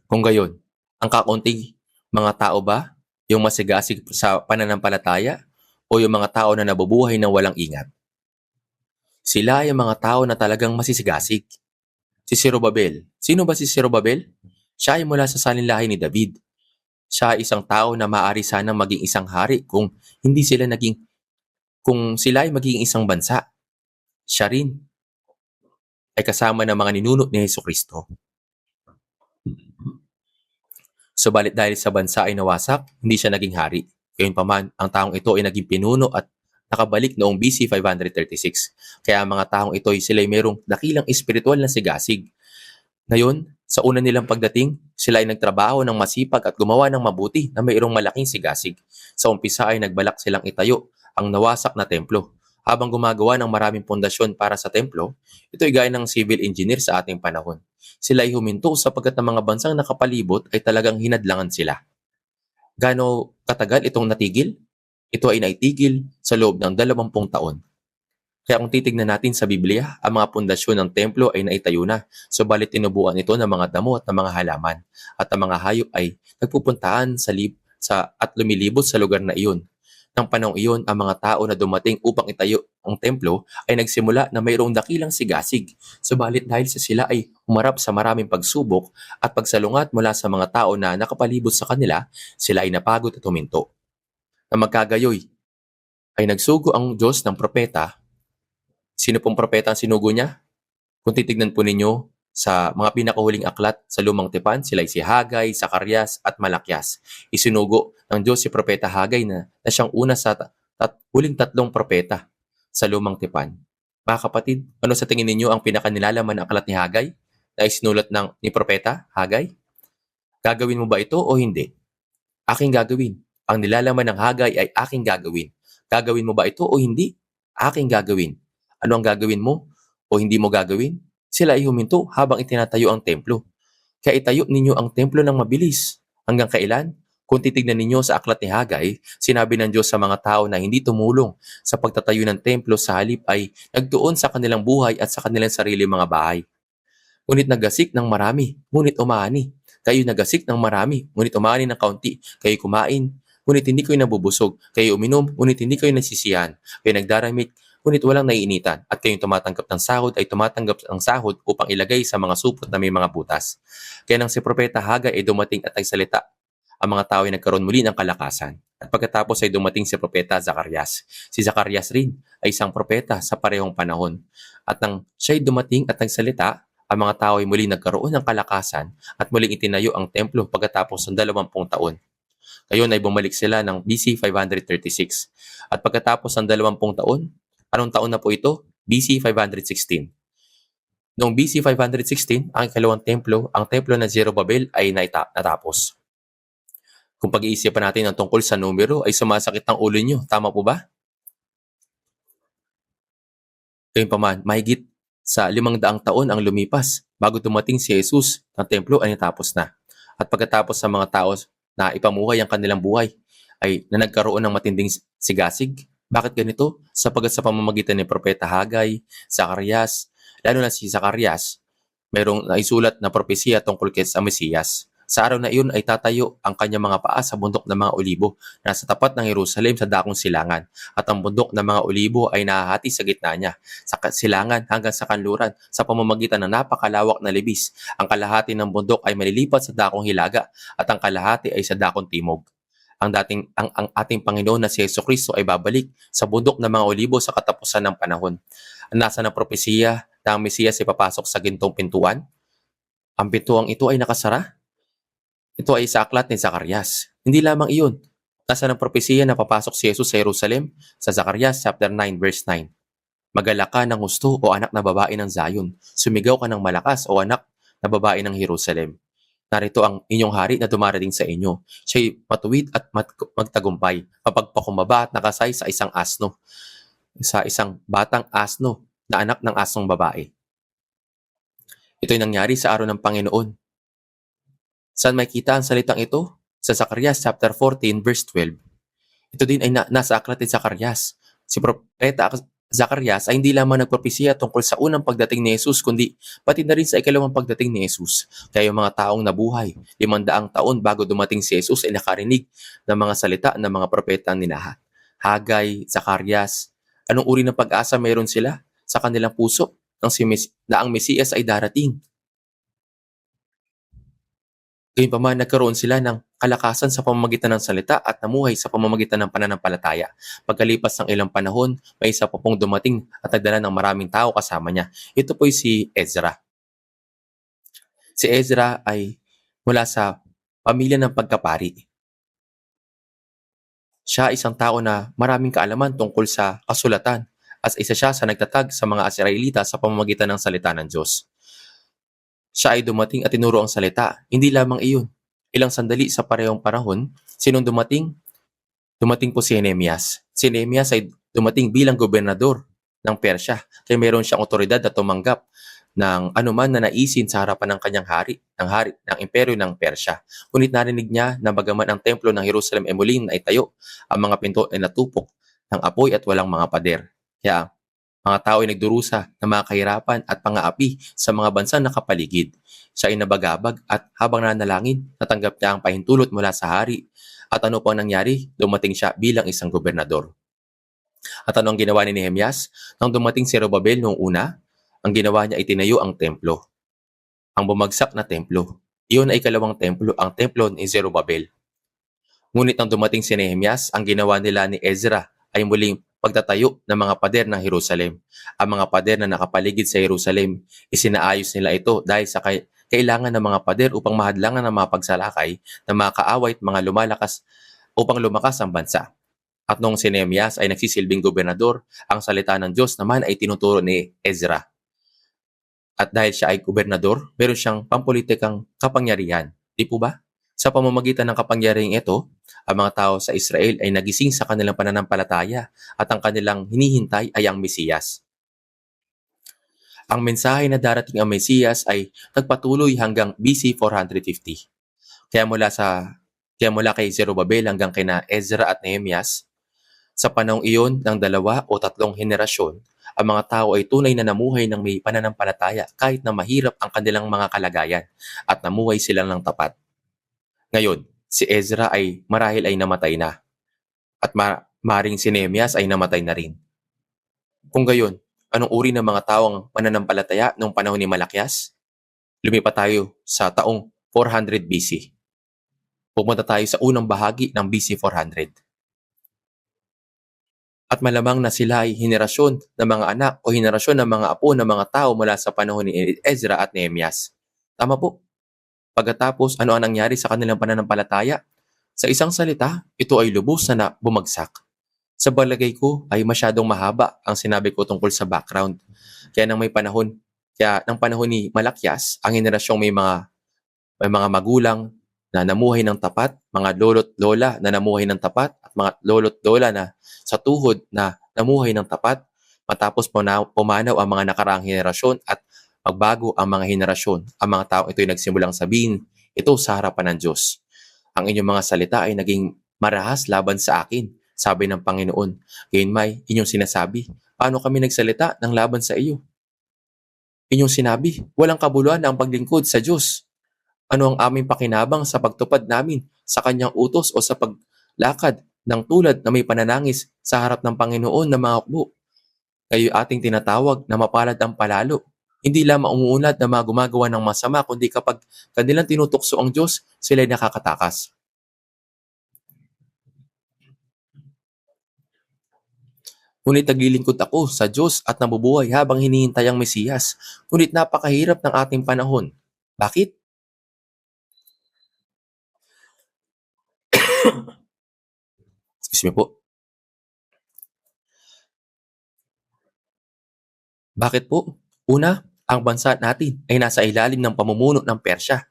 Kung gayon, ang kakaunting mga tao ba yung masigasig sa pananampalataya o yung mga tao na nabubuhay ng walang ingat? Sila ay mga tao na talagang masisigasig. Si Zorobabel. Sino ba si Zorobabel? Siya ay mula sa salinlahi ni David. Siya ay isang tao na maaari sanang maging isang hari kung sila ay magiging isang bansa. Siya rin ay kasama ng mga ninuno ni Jesucristo. Subalit dahil sa bansa ay nawasak, hindi siya naging hari. Gayunpaman, ang taong ito ay naging pinuno at nakabalik noong BC 536. Kaya ang mga taong ito ay sila'y mayroong dakilang espiritual na sigasig. Ngayon, sa una nilang pagdating, sila ay nagtrabaho ng masipag at gumawa ng mabuti na mayroong malaking sigasig. Sa umpisa ay nagbalak silang itayo ang nawasak na templo. Habang gumagawa ng maraming pundasyon para sa templo, ito ay gaya ng civil engineer sa ating panahon. Sila ay huminto sapagkat ang mga bansang nakapalibot ay talagang hinadlangan sila. Gaano katagal itong natigil? Ito ay naitigil sa loob ng 20 taon. Kaya kung titignan natin sa Biblia, ang mga pundasyon ng templo ay naitayo na, subalit tinubuan ito ng mga damo at ng mga halaman, at ang mga hayop ay nagpupuntahan at lumilibot sa lugar na iyon. Nang panahong iyon, ang mga tao na dumating upang itayo ang templo ay nagsimula na mayroong dakilang sigasig. Subalit dahil sa sila ay humarap sa maraming pagsubok at pagsalungat mula sa mga tao na nakapalibot sa kanila, sila ay napagod at huminto. Na magkagayoy ay nagsugo ang Diyos ng propeta. Sino pong propeta ang sinugo niya? Kung titignan po ninyo sa mga pinakahuling aklat sa Lumang Tipan, sila ay si Hagay, Zacarias at Malakias. Isinugo ng Diyos si propeta Hagay na siyang una sa huling 3 propeta sa Lumang Tipan. Mga kapatid, ano sa tingin ninyo ang pinakanilalaman ng aklat ni Hagay na isinulat ni propeta Hagay? Gagawin mo ba ito o hindi? Aking gagawin. Ang nilalaman ng Hagay ay aking gagawin. Gagawin mo ba ito o hindi? Aking gagawin. Ano ang gagawin mo o hindi mo gagawin? Sila ay huminto habang itinatayo ang templo. Kaya itayo ninyo ang templo ng mabilis. Hanggang kailan? Kung titignan ninyo sa aklat ni Hagay, sinabi ng Diyos sa mga tao na hindi tumulong sa pagtatayo ng templo sa halip ay nagtuon sa kanilang buhay at sa kanilang sarili mga bahay. ngunit nagasik ng marami, ngunit umaani. Kayo nagasik ng marami, ngunit umaani ng kaunti. Kayo kumain, ngunit hindi kayo nabubusog. Kayo uminom, ngunit hindi kayo nasisiyahan. Kayo nagdaramit, ngunit walang naiinitan. At kayong tumatanggap ng sahod ay tumatanggap ng sahod upang ilagay sa mga supot na may mga butas. Kaya nang si Propeta Hagay ay dumating at nagsalita, ang mga tao ay nagkaroon muli ng kalakasan. At pagkatapos ay dumating si Propeta Zacarias. Si Zacarias rin ay isang propeta sa parehong panahon. At nang siya'y dumating at nagsalita, ang mga tao ay muli nagkaroon ng kalakasan at muling itinayo ang templo pagkatapos ng 20 taon. Ngayon ay bumalik sila ng BC 536. At pagkatapos ng 20 taon, anong taon na po ito? BC 516. Noong BC 516, ang ikalawang templo, ang templo ng Zerubbabel ay natapos. Kung pag-iisipan natin ang tungkol sa numero, ay sumasakit ang ulo nyo. Tama po ba? Gayunpaman, mahigit sa 500 taon ang lumipas bago dumating si Jesus, ang templo ay natapos na. At pagkatapos sa mga tao na ipamuhay ang kanilang buhay, ay na nagkaroon ng matinding sigasig. Bakit ganito? Sapagat sa pamamagitan ni Propeta Hagay, Zacarias, lalo na si Zacarias, mayroong naisulat na propesiya tungkol sa Mesiyas. Sa araw na iyon ay tatayo ang kanyang mga paa sa bundok ng mga olibo na sa tapat ng Jerusalem sa dakong silangan. At ang bundok ng mga olibo ay nahahati sa gitna niya, sa silangan hanggang sa kanluran sa pamamagitan ng napakalawak na libis. Ang kalahati ng bundok ay malilipat sa dakong hilaga at ang kalahati ay sa dakong timog. Ang ating Panginoon na si Jesucristo ay babalik sa bundok ng mga olibo sa katapusan ng panahon. Nasa ng propesiya na ang Mesiyas ay papasok sa gintong pintuan. Ang pintuang ito ay nakasara. Ito ay sa aklat ni Zacarias. Hindi lamang iyon. Nasa ng propesiya na papasok si Jesus sa Jerusalem sa Zacarias chapter 9 verse 9. Magalak ka ng husto o anak na babae ng Zion. Sumigaw ka ng malakas o anak na babae ng Jerusalem. Narito ang inyong hari na dumarating sa inyo. Siya'y matuwid at magtagumpay, mapagpakumbaba at nakasay sa isang asno. Sa isang batang asno na anak ng asnong babae. Ito'y nangyari sa araw ng Panginoon. Saan makita ang salitang ito? Sa Zacarias chapter 14 verse 12. Ito din ay nasa aklat ni Zacarias. Si Propeta Zacarias ay hindi lamang nagpropesiya tungkol sa unang pagdating ni Jesus, kundi pati na rin sa ikalawang pagdating ni Jesus. Kaya yung mga taong nabuhay 500 taon bago dumating si Jesus ay nakarinig ng mga salita ng mga propeta ni Hagay, Zacarias. Anong uri ng pag-asa mayroon sila sa kanilang puso na ang Mesiyas ay darating? Gayunpaman, nagkaroon sila ng kalakasan sa pamamagitan ng salita at namuhay sa pamamagitan ng pananampalataya. Pagkalipas ng ilang panahon, may isa pa pong dumating at nagdala ng maraming tao kasama niya. Ito po'y si Ezra. Si Ezra ay mula sa pamilya ng pagkapari. Siya isang tao na maraming kaalaman tungkol sa kasulatan at isa siya sa nagtatag sa mga Israelita sa pamamagitan ng salita ng Diyos. Siya ay dumating at tinuro ang salita. Hindi lamang iyon. Ilang sandali sa parehong panahon, sinong dumating? Dumating po si Nehemias. Si Nehemias ay dumating bilang gobernador ng Persya. Kaya mayroon siyang otoridad na tumanggap ng anuman na naisin sa harapan ng kanyang ng imperyo ng Persya. Ngunit narinig niya na bagaman ang templo ng Jerusalem ay muling naitayo, ang mga pinto ay natupok ng apoy at walang mga pader. Kaya mga tao ay nagdurusa ng mga kahirapan at pang-aapi sa mga bansang nakapaligid. Siya ay nabagabag at habang nanalangin, natanggap niya ang pahintulot mula sa hari. At ano pang nangyari? Dumating siya bilang isang gobernador. At ano ang ginawa ni Nehemias? Nang dumating si Zerubbabel noong una, ang ginawa niya ay tinayo ang templo. Ang bumagsak na templo. Iyon ay ikalawang templo, ang templo ni Zerubbabel. Ngunit nang dumating si Nehemias, ang ginawa nila ni Ezra ay muling pagtatayo ng mga pader ng Jerusalem. Ang mga pader na nakapaligid sa Jerusalem, isinaayos nila ito dahil sa kailangan ng mga pader upang mahadlangan ng mga pagsalakay ng mga kaaway at mga upang lumakas ang bansa. At noong si Nehemias ay nagsisilbing gobernador, ang salita ng Diyos naman ay tinuturo ni Ezra. At dahil siya ay gobernador, meron siyang pampolitikang kapangyarihan. Di po ba? Sa pamamagitan ng kapangyarihang ito, ang mga tao sa Israel ay nagising sa kanilang pananampalataya at ang kanilang hinihintay ay ang Mesiyas. Ang mensahe na darating ang Mesiyas ay nagpatuloy hanggang BC 450. Kaya mula kay Zerubbabel hanggang kina Ezra at Nehemias, sa panahong iyon ng 2 o 3 henerasyon, Ang mga tao ay tunay na namuhay ng may pananampalataya kahit na mahirap ang kanilang mga kalagayan at namuhay silang ng tapat. Ngayon, si Ezra ay marahil ay namatay na at maring si Nehemias ay namatay na rin. Kung gayon, anong uri ng mga tao ang mananampalataya noong panahon ni Malakias? Lumipat tayo sa taong 400 BC. Pumunta tayo sa unang bahagi ng BC 400. At malamang na sila ay henerasyon ng mga anak o henerasyon ng mga apo ng mga tao mula sa panahon ni Ezra at Nehemias. Tama po. Pagkatapos, ano ang nangyari sa kanilang pananampalataya? Sa isang salita, ito ay lubos na bumagsak. Sa balagay ko ay masyadong mahaba ang sinabi ko tungkol sa background. Kaya nang panahon ni Malakias, ang henerasyong may mga magulang na namuhay ng tapat, mga lolo't lola na namuhay ng tapat, at mga lolo't lola na sa tuhod na namuhay ng tapat, matapos pumanaw ang mga nakaraang henerasyon at magbago ang mga henerasyon. Ang mga tao ito ay nagsimulang sabihin, ito sa harapan ng Diyos. Ang inyong mga salita ay naging marahas laban sa akin, sabi ng Panginoon. Gayunmay, inyong sinasabi, paano kami nagsalita ng laban sa iyo? Inyong sinabi, walang kabuluhan ang paglingkod sa Diyos. Ano ang aming pakinabang sa pagtupad namin sa kanyang utos o sa paglakad ng tulad na may pananangis sa harap ng Panginoon na mga hukbo? Kayo ating tinatawag na mapalad ang palalo. Hindi lamang umuunlad na mga gumagawa ng masama, kundi kapag kanilang tinutukso ang Diyos, sila'y nakakatakas. Ngunit naglilingkod ako sa Diyos at nabubuhay habang hinihintay ang Mesiyas. Ngunit napakahirap ng ating panahon. Bakit? Excuse me po. Bakit po? Una, ang bansa natin ay nasa ilalim ng pamumuno ng Persya.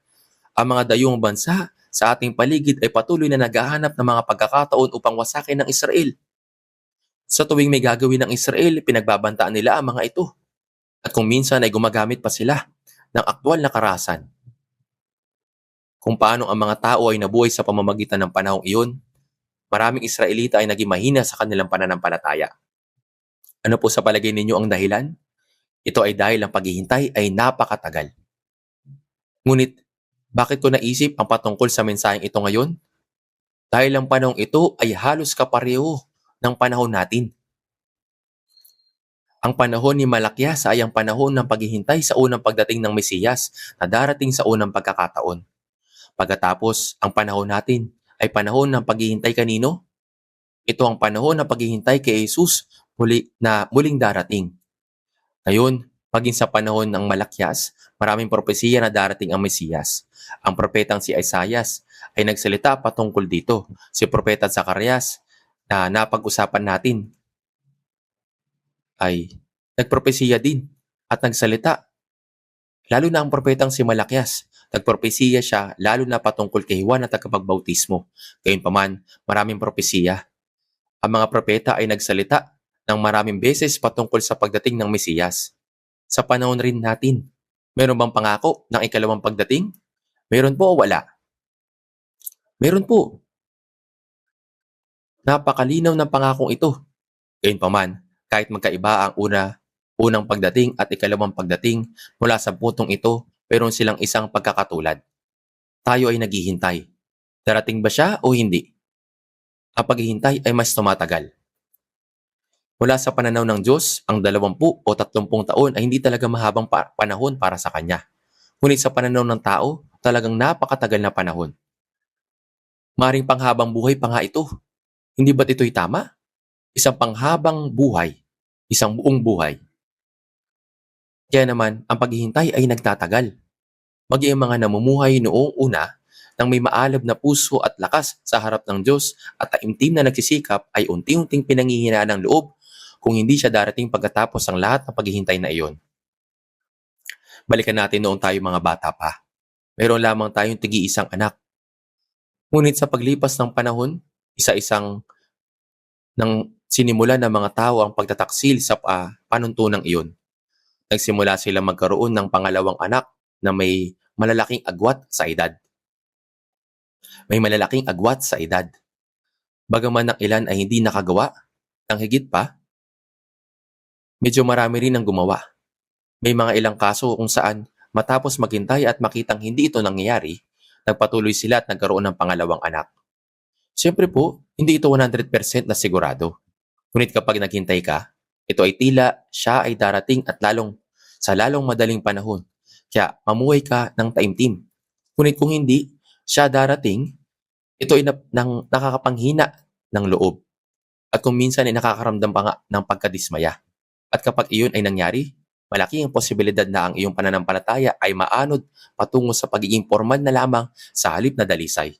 Ang mga dayong bansa sa ating paligid ay patuloy na naghahanap ng mga pagkakataon upang wasakin ng Israel. Sa tuwing may gagawin ng Israel, pinagbabantaan nila ang mga ito. At kung minsan ay gumagamit pa sila ng aktwal na karahasan. Kung paano ang mga tao ay nabuhay sa pamamagitan ng panahong iyon, maraming Israelita ay naging mahina sa kanilang pananampalataya. Ano po sa palagay ninyo ang dahilan? Ito ay dahil ang paghihintay ay napakatagal. Ngunit, bakit ko naisip ang patungkol sa mensaheng ito ngayon? Dahil ang panahong ito ay halos kapareho ng panahon natin. Ang panahon ni Malakias ay ang panahon ng paghihintay sa unang pagdating ng Mesiyas na darating sa unang pagkakataon. Pagkatapos, ang panahon natin ay panahon ng paghihintay kanino? Ito ang panahon ng paghihintay kay Jesus na muling darating. Ngayon, maging sa panahon ng Malakias, maraming propesiya na darating ang Mesiyas. Ang propetang si Isaias ay nagsalita patungkol dito. Si Propeta Zacarias na napag-usapan natin ay nagpropesiya din at nagsalita. Lalo na ang propetang si Malakias, nagpropesiya siya lalo na patungkol kay Juan na tagapagbautismo. Gayunpaman, maraming propesiya. Ang mga propeta ay nagsalita ng maraming beses patungkol sa pagdating ng Mesiyas. Sa panahon rin natin, meron bang pangako ng ikalawang pagdating? Meron po o wala? Meron po. Napakalinaw ng pangakong ito. Gayunpaman, kahit magkaiba ang unang pagdating at ikalawang pagdating mula sa puntong ito, meron silang isang pagkakatulad. Tayo ay naghihintay. Darating ba siya o hindi? Ang paghihintay ay mas tumatagal. Mula sa pananaw ng Diyos, ang 20 o 30 taon ay hindi talaga mahabang panahon para sa Kanya. Ngunit sa pananaw ng tao, talagang napakatagal na panahon. Maring panghabang buhay pa nga ito. Hindi ba't ito'y tama? Isang panghabang buhay, isang buong buhay. Kaya naman, ang paghihintay ay nagtatagal. Maging ang mga namumuhay noong una nang may maalab na puso at lakas sa harap ng Diyos at taimtim na nagsisikap ay unti-unting pinanghihinaan ng loob kung hindi siya darating pagkatapos ang lahat ng paghihintay na iyon. Balikan natin noong tayo mga bata pa. Mayroon lamang tayong tigi-isang anak. Ngunit sa paglipas ng panahon, isa-isang nang sinimula ng mga tao ang pagtataksil sa panuntunang iyon. Nagsimula sila magkaroon ng pangalawang anak na may malalaking agwat sa edad. Bagaman ang ilan ay hindi nakagawa, ang higit pa, Medyo marami rin ang gumawa. May mga ilang kaso kung saan matapos maghintay at makitang hindi ito nangyayari, nagpatuloy sila at nagkaroon ng pangalawang anak. Siyempre po, hindi ito 100% na sigurado. Ngunit kapag naghintay ka, ito ay tila siya ay darating at lalong madaling panahon. Kaya mamuhay ka ng taimtim. Ngunit kung hindi siya darating, ito ay nakakapanghina ng loob. At kung minsan ay nakakaramdam pa nga ng pagkadismaya. At kapag iyon ay nangyari, malaki ang posibilidad na ang iyong pananampalataya ay maanod patungo sa pagiging formal na lamang sa halip na dalisay.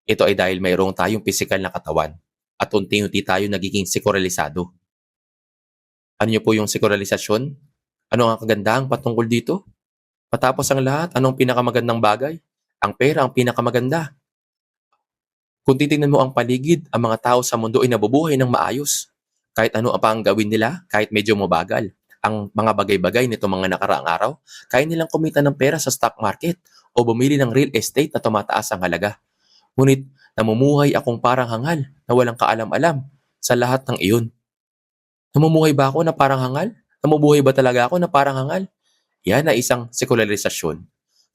Ito ay dahil mayroong tayong pisikal na katawan at unti-unti tayo nagiging sekuralisado. Ano niyo po yung sekuralisasyon? Ano ang kagandahang patungkol dito? Matapos ang lahat, anong pinakamagandang bagay? Ang pera ang pinakamaganda. Kung titingnan mo ang paligid, ang mga tao sa mundo ay nabubuhay ng maayos. Kahit ano pa ang gawin nila, kahit medyo mabagal. Ang mga bagay-bagay nito mga nakaraang araw, kaya nilang kumita ng pera sa stock market o bumili ng real estate na tumataas ang halaga. Ngunit namumuhay akong parang hangal na walang kaalam-alam sa lahat ng iyon. Namumuhay ba ako na parang hangal? Namubuhay ba talaga ako na parang hangal? Yan ay isang sekularisasyon.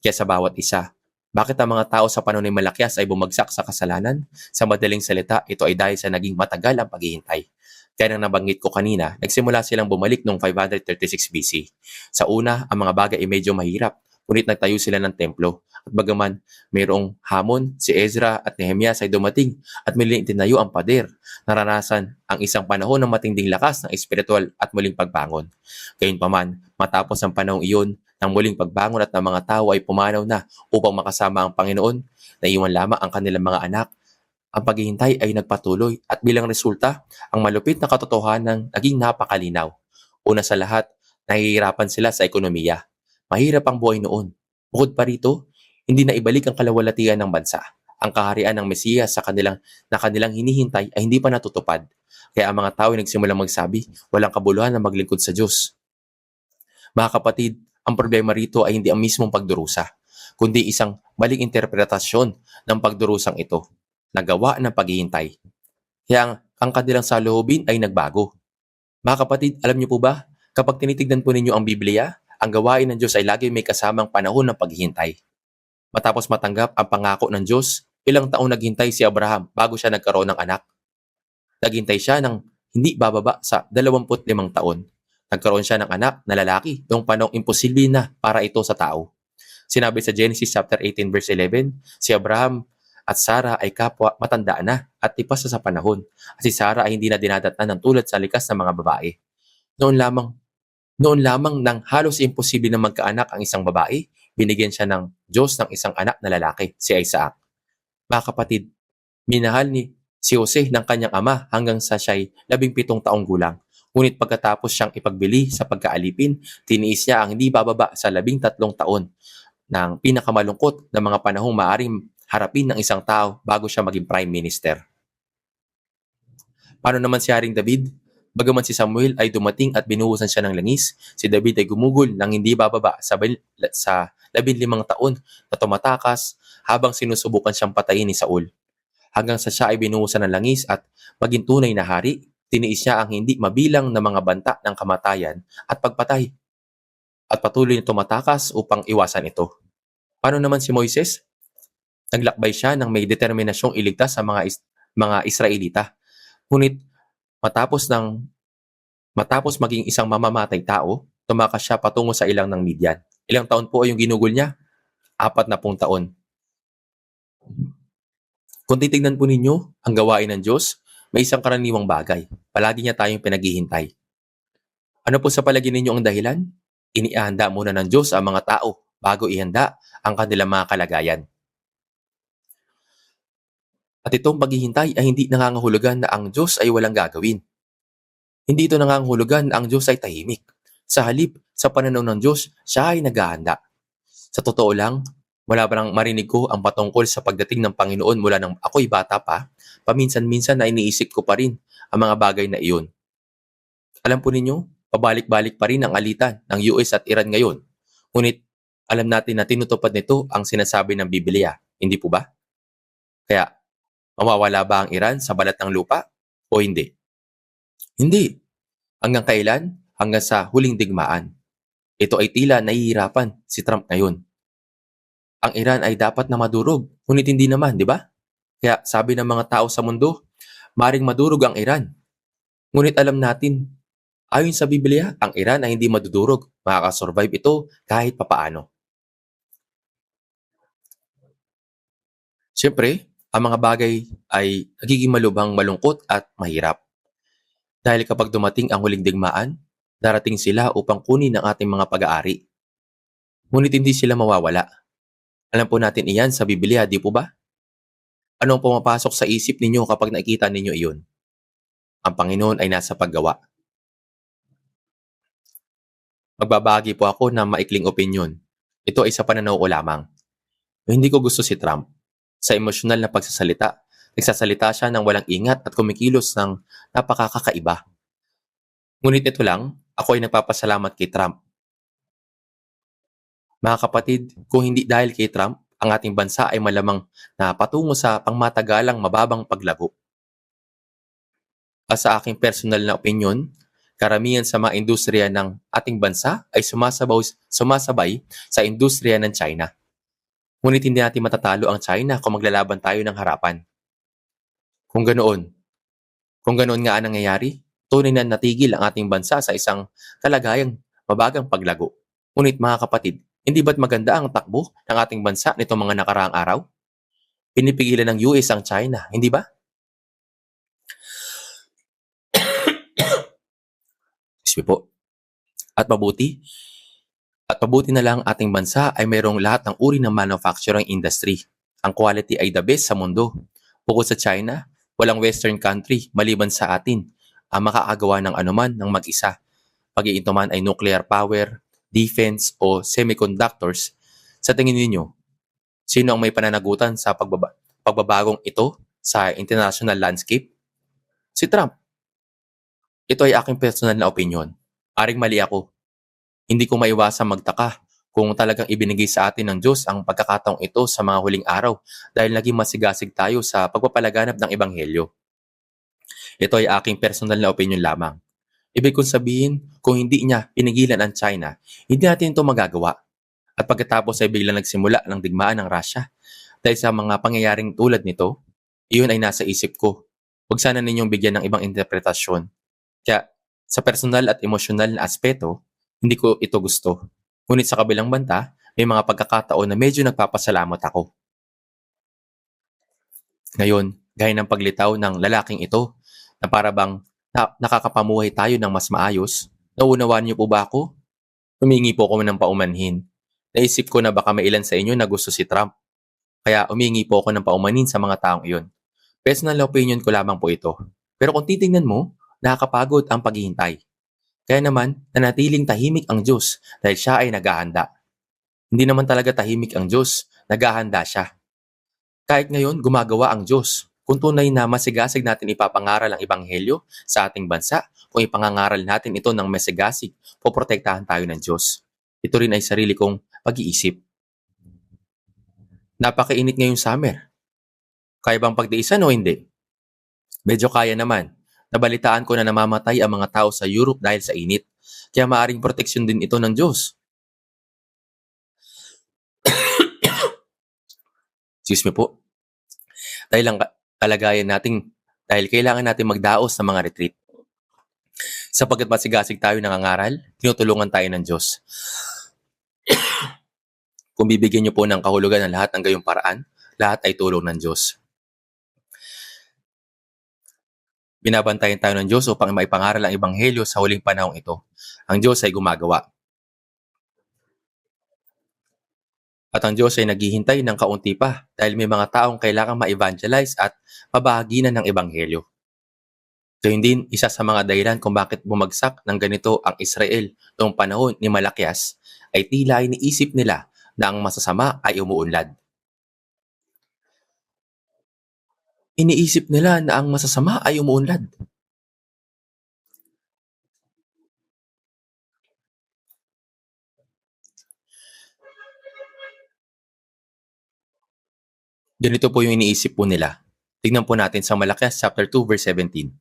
Kaya sa bawat isa, bakit ang mga tao sa panahon ni Malakias ay bumagsak sa kasalanan? Sa madaling salita, ito ay dahil sa naging matagal ang paghihintay. Kaya nang nabanggit ko kanina, nagsimula silang bumalik noong 536 BC. Sa una, ang mga bagay ay medyo mahirap, ngunit nagtayo sila ng templo. At bagaman mayroong hamon, si Ezra at Nehemias ay dumating at muling itinayo ang pader. Naranasan ang isang panahon ng matinding lakas ng espiritual at muling pagbangon. Gayunpaman, matapos ang panahong iyon, ng muling pagbangon at ng mga tao ay pumanaw na upang makasama ang Panginoon, naiwan lamang ang kanilang mga anak. Ang paghihintay ay nagpatuloy at bilang resulta, ang malupit na katotohanan naging napakalinaw. Una sa lahat, nahihirapan sila sa ekonomiya. Mahirap ang buhay noon. Bukod pa rito, hindi na ibalik ang kalawalatian ng bansa. Ang kaharian ng Mesiyas na kanilang hinihintay ay hindi pa natutupad. Kaya ang mga tao ay nagsimulang magsabi, walang kabuluhan na maglingkod sa Diyos. Mga kapatid, ang problema rito ay hindi ang mismong pagdurusa, kundi isang maling interpretasyon ng pagdurusang ito, nagawa ng paghihintay. Kaya ang kanilang saloobin ay nagbago. Mga kapatid, alam niyo po ba, kapag tinitignan po ninyo ang Biblia, ang gawain ng Diyos ay lagi may kasamang panahon ng paghihintay. Matapos matanggap ang pangako ng Diyos, ilang taon naghintay si Abraham bago siya nagkaroon ng anak. Naghintay siya ng hindi bababa sa 25 taon. Nagkaroon siya ng anak na lalaki noong panahong imposible na para ito sa tao. Sinabi sa Genesis chapter 18 verse 11, si Abraham at Sarah ay kapwa matanda na at tipas na sa panahon. At si Sarah ay hindi na dinadatnan ng tulad sa likas ng mga babae. Noon lamang nang halos imposible na magkaanak ang isang babae, binigyan siya ng Diyos ng isang anak na lalaki, si Isaac. Mga kapatid, minahal ni si Jose ng kanyang ama hanggang sa siya'y 17 taong gulang. Ngunit pagkatapos siyang ipagbili sa pagkaalipin, tiniis niya ang hindi bababa sa 13 taon ng pinakamalungkot na mga panahong maaaring harapin ng isang tao bago siya maging prime minister. Paano naman si Haring David? Bagaman si Samuel ay dumating at binuhusan siya ng langis, si David ay gumugol ng hindi bababa sa 15 taon na tumatakas habang sinusubukan siyang patayin ni Saul. Hanggang sa siya ay binuhusan ng langis at maging tunay na hari, tiniis niya ang hindi mabilang na mga banta ng kamatayan at pagpatay. At patuloy na tumatakas upang iwasan ito. Paano naman si Moises? Naglakbay siya ng may determinasyong iligtas sa mga Israelita. Ngunit matapos maging isang mamamatay tao, tumakas siya patungo sa ilang ng Midian. Ilang taon po ay yung ginugol niya? 40 taon. Kung titignan po ninyo ang gawain ng Diyos, may isang karaniwang bagay. Palagi niya tayong pinaghihintay. Ano po sa palagay ninyo ang dahilan? Iniihanda muna ng Diyos ang mga tao bago ihanda ang kanilang mga kalagayan. At itong paghihintay ay hindi nangangahulugan na ang Diyos ay walang gagawin. Hindi ito nangangahulugan na ang Diyos ay tahimik. Sa halip, sa pananaw ng Diyos, siya ay naghahanda. Sa totoo lang, wala pa nang marinig ko ang patungkol sa pagdating ng Panginoon mula nang ako'y bata pa, paminsan-minsan na iniisip ko pa rin ang mga bagay na iyon. Alam po ninyo, pabalik-balik pa rin ang alitan ng US at Iran ngayon. Ngunit alam natin na tinutupad nito ang sinasabi ng Biblia, hindi po ba? Kaya, mawawala ba ang Iran sa balat ng lupa o hindi? Hindi. Hanggang kailan? Hanggang sa huling digmaan. Ito ay tila nahihirapan si Trump ngayon. Ang Iran ay dapat na madurog, ngunit hindi naman, di ba? Kaya sabi ng mga tao sa mundo, maring madurog ang Iran. Ngunit alam natin, ayon sa Biblia, ang Iran ay hindi madudurog. Makakasurvive ito kahit papaano. Siyempre, ang mga bagay ay nagiging malubhang malungkot at mahirap. Dahil kapag dumating ang huling digmaan, darating sila upang kunin ang ating mga pag-aari. Ngunit hindi sila mawawala. Alam po natin iyan sa Biblia, di po ba? Ano ang pumapasok sa isip ninyo kapag nakikita ninyo iyon? Ang Panginoon ay nasa paggawa. Magbabahagi po ako ng maikling opinyon. Ito ay sa pananaw ko lamang. Hindi ko gusto si Trump. Sa emosyonal na pagsasalita, nagsasalita siya ng walang ingat at kumikilos ng napakakaiba. Ngunit ito lang, ako ay nagpapasalamat kay Trump. Mga kapatid, kung hindi dahil kay Trump, ang ating bansa ay malamang na patungo sa pangmatagalang mababang paglago. Sa aking personal na opinyon, karamihan sa mga industriya ng ating bansa ay sumasabay sa industriya ng China. Ngunit hindi natin matatalo ang China kung maglalaban tayo ng harapan. Kung ganoon, kung ganoon nga ang nangyayari, tunay na natigil ang ating bansa sa isang kalagayang mabagang paglago. Ngunit mga kapatid, hindi ba't maganda ang takbo ng ating bansa nitong mga nakaraang araw? Pinipigilan ng US ang China, hindi ba? Excuse me po. At mabuti na lang ating bansa ay mayroong lahat ng uri ng manufacturing industry. Ang quality ay the best sa mundo. Bukod sa China, walang western country maliban sa atin ang makakagawa ng anuman ng mag-isa. Pag-iinto man ay nuclear power, defense o semiconductors. Sa tingin ninyo, sino ang may pananagutan sa pagbabagong ito sa international landscape? Si Trump. Ito ay aking personal na opinion. Aring mali ako. Hindi ko maiwasang magtaka kung talagang ibinigay sa atin ng Diyos ang pagkakataong ito sa mga huling araw dahil naging masigasig tayo sa pagpapalaganap ng Ebanghelyo. Ito ay aking personal na opinion lamang. Ibig kong sabihin, kung hindi niya pinigilan ang China, hindi natin ito magagawa. At pagkatapos ay biglang nagsimula ng digmaan ng Russia. Dahil sa mga pangyayaring tulad nito, iyon ay nasa isip ko. Huwag sana ninyong bigyan ng ibang interpretasyon. Kaya sa personal at emosyonal na aspeto, hindi ko ito gusto. Ngunit sa kabilang banda, may mga pagkakataon na medyo nagpapasalamat ako. Ngayon, gaya ng paglitaw ng lalaking ito, na para bang nakakapamuhay tayo ng mas maayos, naunawaan niyo po ba ako? Humingi po ako ng paumanhin. Naisip ko na baka may ilan sa inyo na gusto si Trump. Kaya humingi po ako ng paumanhin sa mga taong iyon. Personal opinion ko lamang po ito. Pero kung titingnan mo, nakakapagod ang paghihintay. Kaya naman, nanatiling tahimik ang Diyos dahil siya ay naghahanda. Hindi naman talaga tahimik ang Diyos, naghahanda siya. Kahit ngayon, gumagawa ang Diyos. Kung tunay na masigasig natin ipapangaral ang Ebanghelyo sa ating bansa, kung ipangangaral natin ito ng masigasig, poprotektahan tayo ng Diyos. Ito rin ay sarili kong pag-iisip. Napakainit ngayong summer. Kaya bang pagtiisan o hindi? Medyo kaya naman. Nabalitaan ko na namamatay ang mga tao sa Europe dahil sa init. Kaya maaring proteksyon din ito ng Diyos. Excuse me po. Dahil ang kalagayan nating, dahil kailangan natin magdaos sa mga retreat. Sapagkat masigasig tayo nangangaral, tinutulungan tayo ng Diyos. Kung bibigyan niyo po ng kahulugan ng lahat ng gayong paraan, lahat ay tulong ng Diyos. Binabantayan tayo ng Diyos upang maipangaral ang Ebanghelyo sa huling panahong ito. Ang Diyos ay gumagawa. At ang Diyos ay naghihintay ng kaunti pa dahil may mga taong kailangang ma-evangelize at mabahaginan ng Ebanghelyo. Gayun din, isa sa mga dahilan kung bakit bumagsak ng ganito ang Israel noong panahon ni Malakias ay tila iniisip nila na ang masasama ay umuunlad. Iniisip nila na ang masasama ay umuunlad. Ganito po yung iniisip po nila. Tingnan po natin sa Malakias chapter 2 verse 17.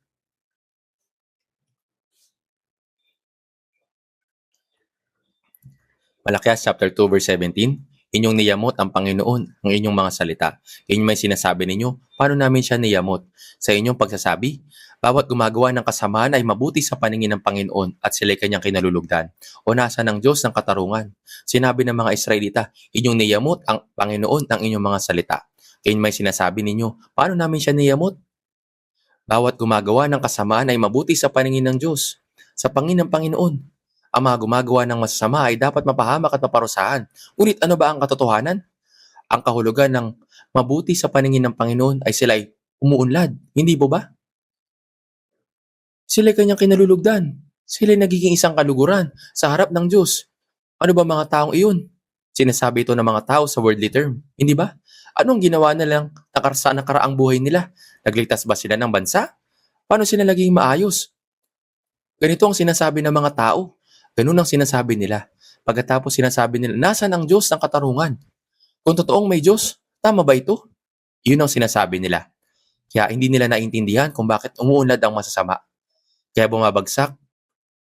Malakias chapter 2 verse 17, inyong niyamot ang Panginoon ang inyong mga salita. Inyong may sinasabi ninyo, paano namin siya niyamot? Sa inyong pagsasabi, bawat gumagawa ng kasamaan ay mabuti sa paningin ng Panginoon at sila'y kanyang kinalulugdan. O nasa ng Diyos ng katarungan. Sinabi ng mga Israelita, inyong niyamot ang Panginoon ang inyong mga salita. Inyong may sinasabi ninyo, paano namin siya niyamot? Bawat gumagawa ng kasamaan ay mabuti sa paningin ng Diyos, sa pangin ng Panginoon. Ang mga gumagawa ng masasama ay dapat mapahamak at maparusahan. Ngunit ano ba ang katotohanan? Ang kahulugan ng mabuti sa paningin ng Panginoon ay sila ay umuunlad. Hindi po ba? Sila kanyang kinalulugdan. Sila nagiging isang kaluguran sa harap ng Diyos. Ano ba mga taong iyon? Sinasabi ito ng mga tao sa worldly term. Hindi ba? Anong ginawa nilang sa nakaraang buhay nila? Nagligtas ba sila ng bansa? Paano sila naging maayos? Ganito ang sinasabi ng mga tao. Ganun ang sinasabi nila. Pagkatapos sinasabi nila, nasaan ang Diyos ng katarungan? Kung totoong may Diyos, tama ba ito? Yun ang sinasabi nila. Kaya hindi nila naintindihan kung bakit umuunlad ang masasama. Kaya bumabagsak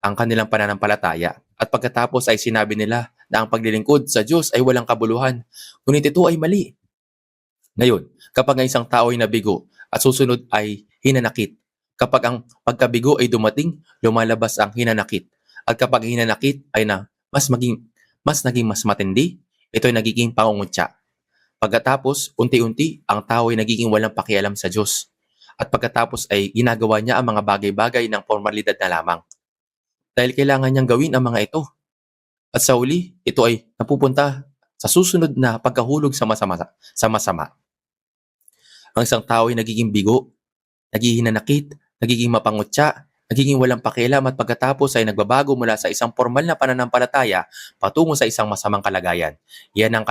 ang kanilang pananampalataya. At pagkatapos ay sinabi nila na ang paglilingkod sa Diyos ay walang kabuluhan. Ngunit ito ay mali. Ngayon, kapag ang isang tao ay nabigo at susunod ay hinanakit, kapag ang pagkabigo ay dumating, lumalabas ang hinanakit. At kapag hinanakit ay mas naging mas matindi, ito ay nagiging pangungutya. Pagkatapos, unti-unti, ang tao ay nagiging walang pakialam sa Diyos. At pagkatapos ay ginagawa niya ang mga bagay-bagay ng formalidad na lamang. Dahil kailangan niyang gawin ang mga ito. At sa uli, ito ay napupunta sa susunod na pagkahulog sa masama. Ang isang tao ay nagiging bigo, nagiging hinanakit, nagiging mapangutya, nagiging walang pakialam at pagkatapos ay nagbabago mula sa isang formal na pananampalataya patungo sa isang masamang kalagayan. Yan ang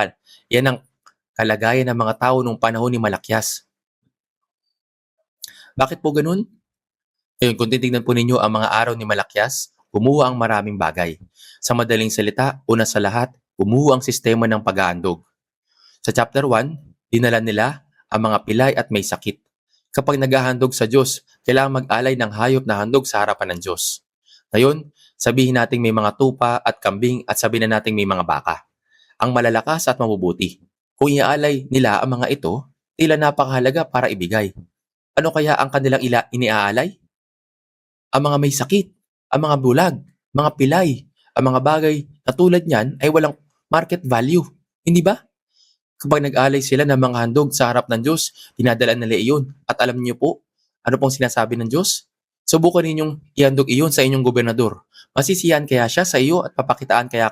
kalagayan ng mga tao noong panahon ni Malakias. Bakit po ganun? Ngayon, kung titignan po ninyo ang mga araw ni Malakias, gumuho ang maraming bagay. Sa madaling salita, una sa lahat, gumuho ang sistema ng pag-aandog. Sa chapter 1, dinala nila ang mga pilay at may sakit. Kapag naghahandog sa Diyos, kailangan mag-alay ng hayop na handog sa harapan ng Diyos. Ngayon, sabihin natin may mga tupa at kambing at sabihin na natin may mga baka. Ang malalakas at mabubuti. Kung iaalay nila ang mga ito, tila napakahalaga para ibigay. Ano kaya ang kanilang iniaalay? Ang mga may sakit, ang mga bulag, mga pilay, ang mga bagay na tulad niyan ay walang market value. Hindi ba? Kapag nag-alay sila ng mga handog sa harap ng Diyos, dinadala nila iyon. At alam niyo po, ano pong sinasabi ng Diyos? Subukan ninyong ihandog iyon sa inyong gobernador. Masisiyahan kaya siya sa iyo at papakitaan ka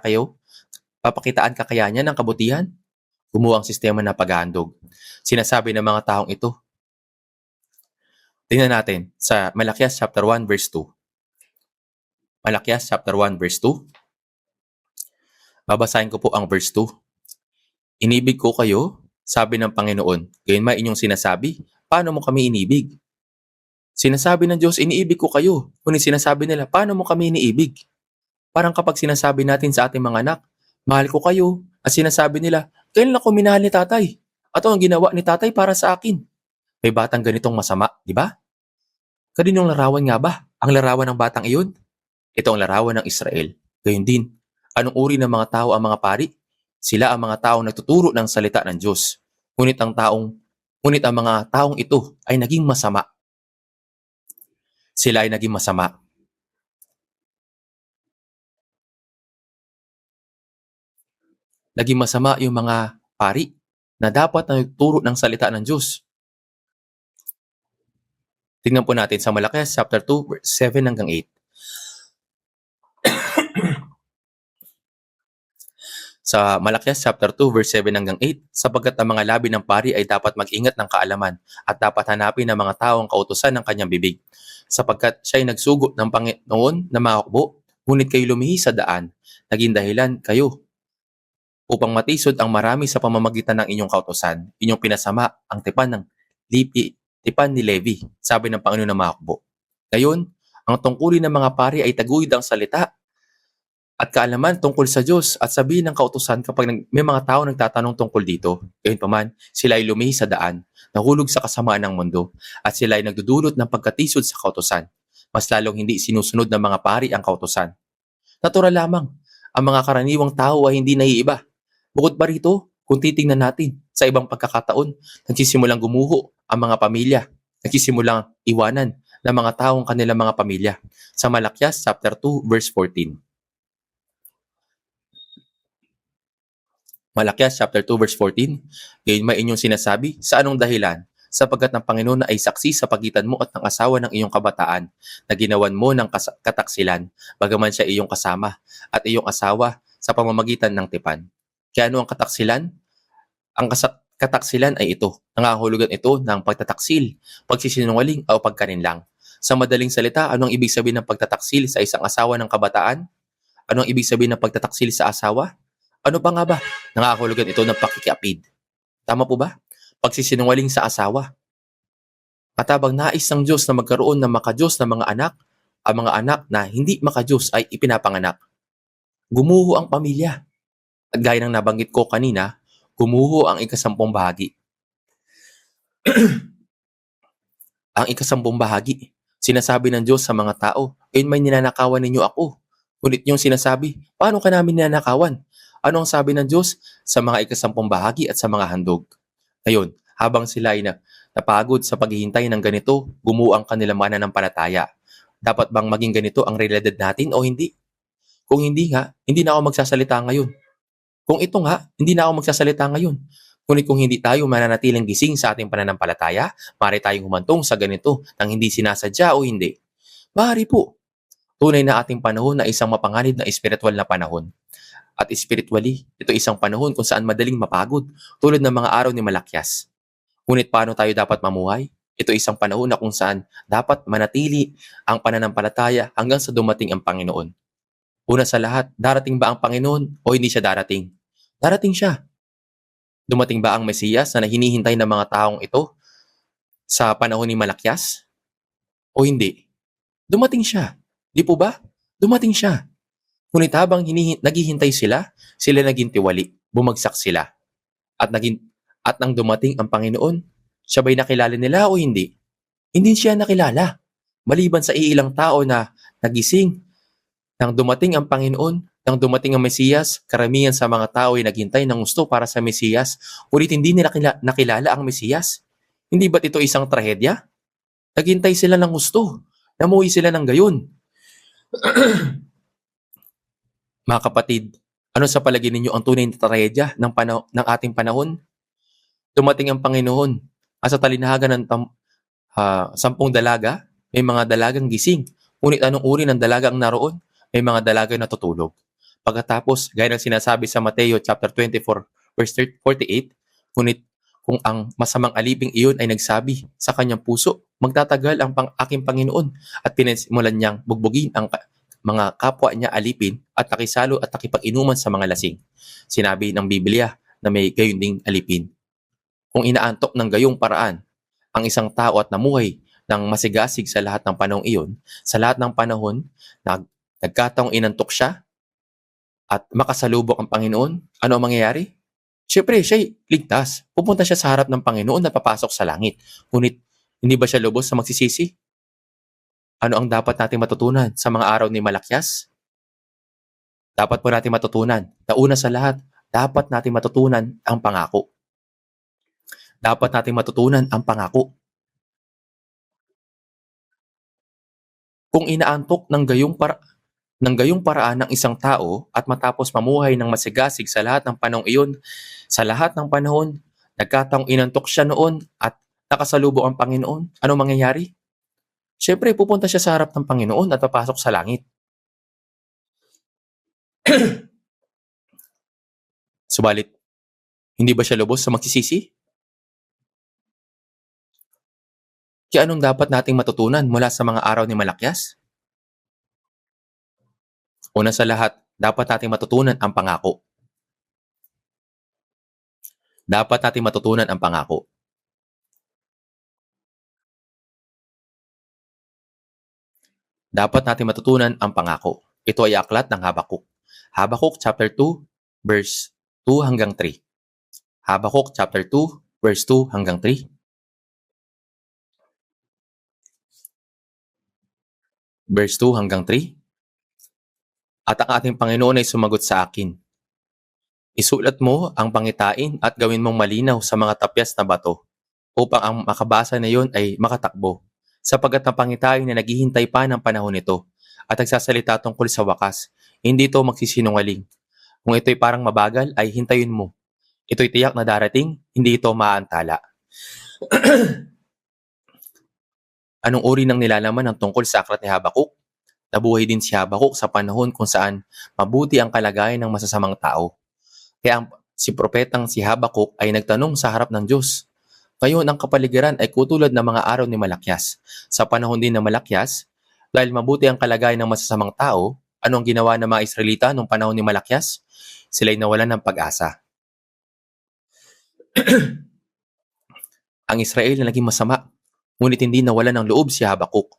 kaya niya ng kabutihan? Gumawa ang sistema ng paghahandog. Sinasabi ng mga taong ito. Tingnan natin sa Malakias chapter 1 verse 2. Malakias chapter 1 verse 2. Babasahin ko po ang verse 2. Inibig ko kayo, sabi ng Panginoon. Gayon man inyong sinasabi, paano mo kami inibig? Sinasabi ng Diyos, iniibig ko kayo. Ngunit sinasabi nila, paano mo kami iniibig? Parang kapag sinasabi natin sa ating mga anak, mahal ko kayo. At sinasabi nila, kailan ako minahal ni tatay? At ang ginawa ni tatay para sa akin? May batang ganitong masama, di ba? Kaninong larawan nga ba? Ang larawan ng batang iyon? Ito ang larawan ng Israel. Gayon din, anong uri ng mga tao ang mga pari? Sila ang mga taong nagtuturo ng salita ng Diyos. Ngunit ang mga taong ito ay naging masama. Sila ay naging masama. Naging masama yung mga pari na dapat na nagtuturo ng salita ng Diyos. Tingnan po natin sa Malakias chapter 2, verse 7 hanggang 8. Sa Malakias chapter 2 verse 7 hanggang 8, sapagkat ang mga labi ng pari ay dapat mag-ingat ng kaalaman at dapat hanapin ng mga tao ang kautusan ng kanyang bibig. Sapagkat siya ay nagsugo ng Panginoon na mga hukbo, ngunit kayo lumihi sa daan, naging dahilan kayo upang matisod ang marami sa pamamagitan ng inyong kautusan. Inyong pinasama ang tipan ni Levi, sabi ng Panginoon ng mga hukbo. Ngayon, ang tungkulin ng mga pari ay taguyod ang salita at kaalaman tungkol sa Diyos at sabihin ng kautusan kapag may mga tao nagtatanong tungkol dito. Gayunpaman, sila ay lumihi sa daan, nahulog sa kasamaan ng mundo, at sila ay nagdudulot ng pagkatisod sa kautusan. Mas lalong hindi sinusunod ng mga pari ang kautusan. Natural lamang, ang mga karaniwang tao ay hindi naiiba. Bukod pa rito, kung titingnan natin, sa ibang pagkakataon, nagsisimulang gumuho ang mga pamilya, nagsisimulang iwanan ng mga taong kanilang mga pamilya. Sa Malakyas chapter 2 verse 14. Malakyas chapter 2 verse 14, gayon may inyong sinasabi, sa anong dahilan? Sapagkat ng Panginoon na ay saksi sa pagitan mo at ng asawa ng iyong kabataan, na ginawan mo ng kataksilan, bagaman siya iyong kasama, at iyong asawa sa pamamagitan ng tipan. Kaya ano ang kataksilan? Ang kataksilan ay ito. Nangangahulugan ito ng pagtataksil, pagsisinungaling o pagkaninlang. Sa madaling salita, ano ang ibig sabihin ng pagtataksil sa isang asawa ng kabataan? Ano ang ibig sabihin ng pagtataksil sa asawa? Ano pa nga ba? Nangangahulugan ito ng pakikiapid. Tama po ba? Pagsisinungaling sa asawa. At habang nais ng Diyos na magkaroon ng makadiyos na mga anak, ang mga anak na hindi makadiyos ay ipinapanganak. Gumuho ang pamilya. At gaya ng nabanggit ko kanina, gumuho ang ikasampung bahagi. Ang ikasampung bahagi, sinasabi ng Diyos sa mga tao, may ninanakawan ninyo ako. Ngunit yung sinasabi, paano ka namin ninanakawan? Ano ang sabi ng Diyos? Sa mga ikasampung bahagi at sa mga handog. Ngayon, habang sila ay napagod sa paghihintay ng ganito, gumuho ang kanilang mananampalataya. Dapat bang maging ganito ang realidad natin o hindi? Kung hindi nga, hindi na ako magsasalita ngayon. Kung ito nga, hindi na ako magsasalita ngayon. Ngunit kung hindi tayo mananatiling gising sa ating pananampalataya, maaari tayong humantong sa ganito nang hindi sinasadya o hindi. Maaari po. Tunay na ating panahon na isang mapanganib na espiritual na panahon. At spiritually, ito isang panahon kung saan madaling mapagod, tulad ng mga araw ni Malakyas. Ngunit paano tayo dapat mamuhay? Ito isang panahon na kung saan dapat manatili ang pananampalataya hanggang sa dumating ang Panginoon. Una sa lahat, darating ba ang Panginoon o hindi siya darating? Darating siya. Dumating ba ang Mesiyas na hinihintay ng mga taong ito sa panahon ni Malakyas? O hindi? Dumating siya. Di po ba? Dumating siya. Ngunit habang naghihintay sila naging tiwali, bumagsak sila. At nang dumating ang Panginoon, siya ba'y nakilala nila o hindi? Hindi siya nakilala. Maliban sa iilang tao na nagising, nang dumating ang Panginoon, nang dumating ang Mesiyas, karamihan sa mga tao ay naghintay ng gusto para sa Mesiyas, ngunit hindi nila nakilala ang Mesiyas. Hindi ba't ito isang trahedya? Naghintay sila ng gusto, namuhi sila ng gayon. Mga kapatid, ano sa palagay ninyo ang tunay na trahedya ng ating panahon? Dumating ang Panginoon at sa talinahagan ng 10 dalaga, may mga dalagang gising. Ngunit anong uri ng dalaga ang naroon? May mga dalaga na tutulog. Pagkatapos, gaya ng sinasabi sa Mateo chapter 24 verse 48, ngunit kung ang masamang aliping iyon ay nagsabi sa kanyang puso, magtatagal ang aking Panginoon, at pinasimulan niyang bugbugin ang mga kapwa niya alipin at nakisalo at nakipag-inuman sa mga lasing. Sinabi ng Biblia na may gayon ding alipin. Kung inaantok ng gayong paraan ang isang tao at namuhay ng masigasig sa lahat ng panahong iyon, sa lahat ng panahon, nagkataong inantok siya at makasalubok ang Panginoon, ano ang mangyayari? Siyempre, siya'y ligtas. Pupunta siya sa harap ng Panginoon at papasok sa langit. Ngunit, hindi ba siya lubos sa magsisisi? Ano ang dapat nating matutunan sa mga araw ni Malakyas? Dapat po natin matutunan na una sa lahat, dapat nating matutunan ang pangako. Dapat nating matutunan ang pangako. Kung inaantok ng gayong paraan ng isang tao at matapos mamuhay ng masigasig sa lahat ng panahong iyon, sa lahat ng panahon, nagkataong inantok siya noon at nakasalubong ang Panginoon, ano mangyayari? Siyempre, pupunta siya sa harap ng Panginoon at papasok sa langit. Subalit, hindi ba siya lubos sa magsisisi? Kaya anong dapat nating matutunan mula sa mga araw ni Malakyas? Una sa lahat, dapat nating matutunan ang pangako. Dapat nating matutunan ang pangako. Dapat nating matutunan ang pangako. Ito ay aklat ng Habakuk. Habakuk chapter 2, verse 2 hanggang 3. Habakuk chapter 2, verse 2 hanggang 3. Verse 2 hanggang 3. At ang ating Panginoon ay sumagot sa akin, isulat mo ang pangitain at gawin mong malinaw sa mga tapyas na bato upang ang makabasa na iyon ay makatakbo. Sapagkat ang pangitain na naghihintay pa ng panahon nito at nagsasalita tungkol sa wakas, hindi ito magsisinungaling. Kung ito'y parang mabagal, ay hintayin mo. Ito'y tiyak na darating, hindi ito maaantala. Anong uri ng nilalaman ng tungkol sa aklat ni Habakuk? Nabuhay din si Habakuk sa panahon kung saan mabuti ang kalagayan ng masasamang tao. Kaya si propetang si Habakuk ay nagtanong sa harap ng Diyos. Ngayon ang kapaligiran ay kutulad ng mga araw ni Malakyas. Sa panahon din ng Malakyas, dahil mabuti ang kalagayan ng masasamang tao, ano ang ginawa ng mga Israelita noong panahon ni Malakyas? Sila'y nawalan ng pag-asa. Ang Israel na naging masama, ngunit hindi nawalan ng loob si Habakuk.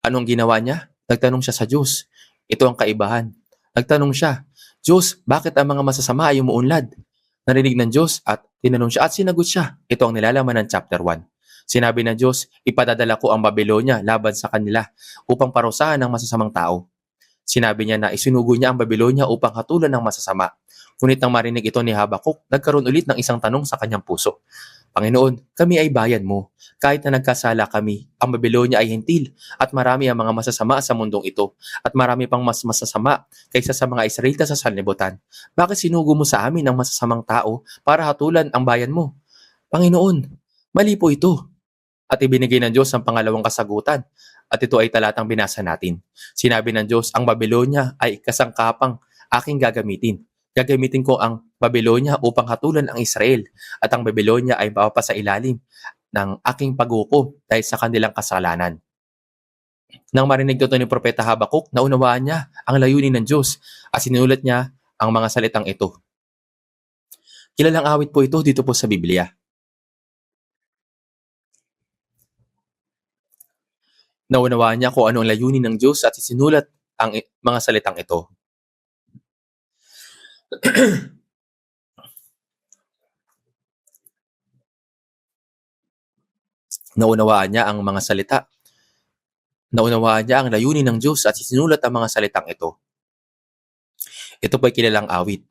Anong ginawa niya? Nagtanong siya sa Diyos. Ito ang kaibahan. Nagtanong siya, Diyos, bakit ang mga masasama ay umuunlad? Narinig ng Diyos at tinanong siya at sinagot siya. Ito ang nilalaman ng chapter 1. Sinabi ng Diyos, ipadadala ko ang Babylonia laban sa kanila upang parusahan ang masasamang tao. Sinabi niya na isinugo niya ang Babylonia upang hatulan ng masasama. Ngunit nang marinig ito ni Habakuk, nagkaroon ulit ng isang tanong sa kanyang puso. Panginoon, kami ay bayan mo. Kahit na nagkasala kami, ang Babylonia ay hintil at marami ang mga masasama sa mundong ito at marami pang mas masasama kaysa sa mga Israelita sa sanlibutan. Bakit sinugo mo sa amin ang masasamang tao para hatulan ang bayan mo? Panginoon, mali po ito. At ibinigay ng Diyos ang pangalawang kasagutan. At ito ay talatang binasa natin. Sinabi ng Diyos, ang Babylonia ay kasangkapang aking gagamitin. Gagamitin ko ang Babylonia upang hatulan ang Israel at ang Babylonia ay mapapasa ilalim ng aking paghukom dahil sa kanilang kasalanan. Nang marinig ito ni Propeta Habakuk, naunawaan niya ang layunin ng Diyos at sinulat niya ang mga salitang ito. Kilalang awit po ito dito po sa Biblia. Naunawaan niya kung ano ang layunin ng Diyos at isinulat ang mga salitang ito. Naunawaan niya ang mga salita. Naunawaan niya ang layunin ng Diyos at isinulat ang mga salitang ito. Ito po ay kilalang awit.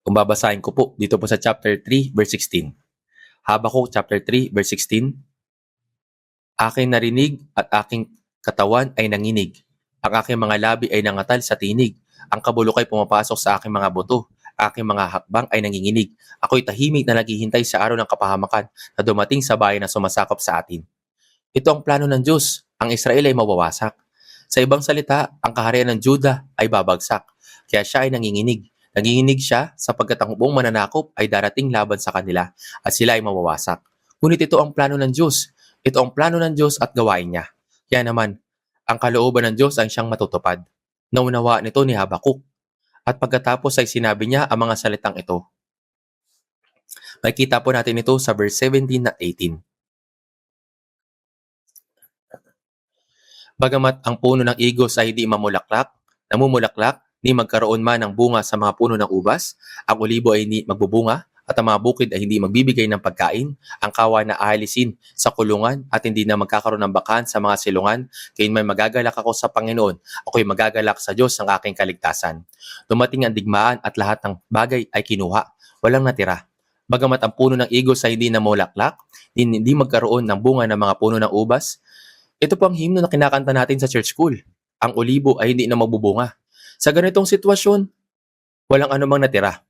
Kung babasahin ko po dito po sa chapter 3 verse 16. Habakuk chapter 3 verse 16. Aking narinig at aking katawan ay nanginig. Ang aking mga labi ay nangatal sa tinig. Ang kabulok ay pumapasok sa aking mga buto. Aking mga hakbang ay nanginginig. Ako'y tahimik na naghihintay sa araw ng kapahamakan na dumating sa bayan na sumasakop sa atin. Ito ang plano ng Diyos. Ang Israel ay mawawasak. Sa ibang salita, ang kaharian ng Juda ay babagsak. Kaya siya ay nanginginig. Nanginginig siya sapagkat ang buong mananakop ay darating laban sa kanila at sila ay mawawasak. Ngunit ito ang plano ng Diyos. Ito ang plano ng Diyos at gawain niya. Kaya naman, ang kalooban ng Diyos ay siyang matutupad. Naunawaan nito ni Habakuk. At pagkatapos ay sinabi niya ang mga salitang ito. Makikita po natin ito sa verse 17 at 18. Bagamat ang puno ng igos ay hindi namumulaklak, ni magkaroon man ng bunga sa mga puno ng ubas, ang olibo ay hindi magbubunga, at ang mga bukid ay hindi magbibigay ng pagkain, ang kawan na aalisin sa kulungan at hindi na magkakaroon ng bakan sa mga silungan, kaya't may magagalak ako sa Panginoon, ako'y magagalak sa Diyos ng aking kaligtasan. Dumating ang digmaan at lahat ng bagay ay kinuha, walang natira. Bagamat ang puno ng igos ay hindi namulaklak, hindi magkaroon ng bunga ng mga puno ng ubas, ito po ang himno na kinakanta natin sa church school. Ang olibo ay hindi na magbubunga. Sa ganitong sitwasyon, walang anumang natira.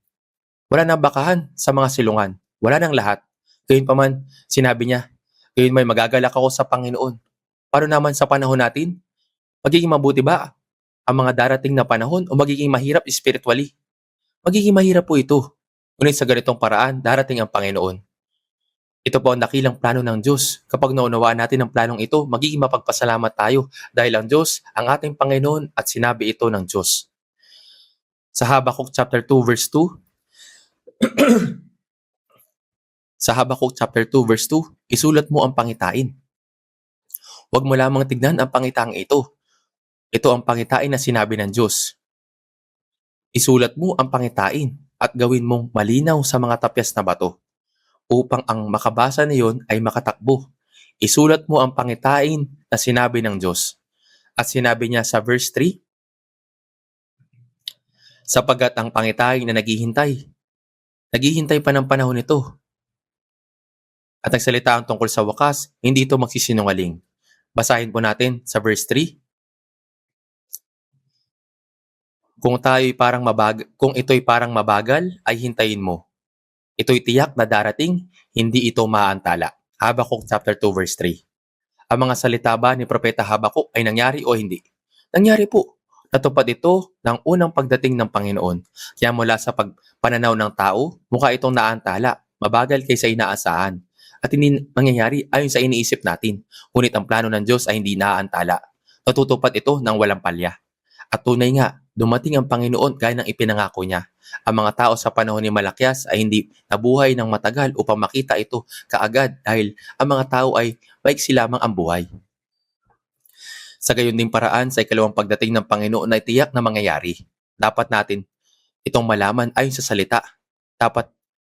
Wala nang bakahan sa mga silungan. Wala nang lahat. Gayunpaman, sinabi niya, gayon may magagalak ako sa Panginoon. Paano naman sa panahon natin? Magiging mabuti ba ang mga darating na panahon o magiging mahirap spiritually? Magiging mahirap po ito. Ngunit sa ganitong paraan, darating ang Panginoon. Ito po ang dakilang plano ng Diyos. Kapag naunawaan natin ang planong ito, magiging mapagpasalamat tayo dahil ang Diyos ang ating Panginoon at sinabi ito ng Diyos. Sa Habakuk chapter 2 verse 2, sa Habakuk chapter 2 verse 2, isulat mo ang pangitain. Huwag mo lamang tignan ang pangitaang ito. Ito ang pangitain na sinabi ng Diyos. Isulat mo ang pangitain at gawin mong malinaw sa mga tapyas na bato upang ang makabasa na iyon ay makatakbo. Isulat mo ang pangitain na sinabi ng Diyos. At sinabi niya sa verse 3, sapagkat ang pangitay na naghihintay pa ng panahon ito. At nagsalita ang tungkol sa wakas, hindi ito magsisinungaling. Basahin po natin sa verse 3. Kung ito'y parang mabagal, ay hintayin mo. Ito'y tiyak na darating, hindi ito maantala. Habakuk chapter 2 verse 3. Ang mga salita ba ni Propeta Habakuk ay nangyari o hindi? Nangyari po. Natupad ito ng unang pagdating ng Panginoon. Kaya mula sa pananaw ng tao, mukha itong naantala, mabagal kaysa inaasahan. At hindi mangyayari ayon sa iniisip natin. Ngunit ang plano ng Diyos ay hindi naantala. Natutupad ito ng walang palya. At tunay nga, dumating ang Panginoon gaya ng ipinangako niya. Ang mga tao sa panahon ni Malakias ay hindi nabuhay ng matagal upang makita ito kaagad dahil ang mga tao ay maiksi lamang ang buhay. Sa gayon ding paraan sa ikalawang pagdating ng Panginoon ay tiyak na mangyayari. Dapat natin itong malaman ayon sa salita.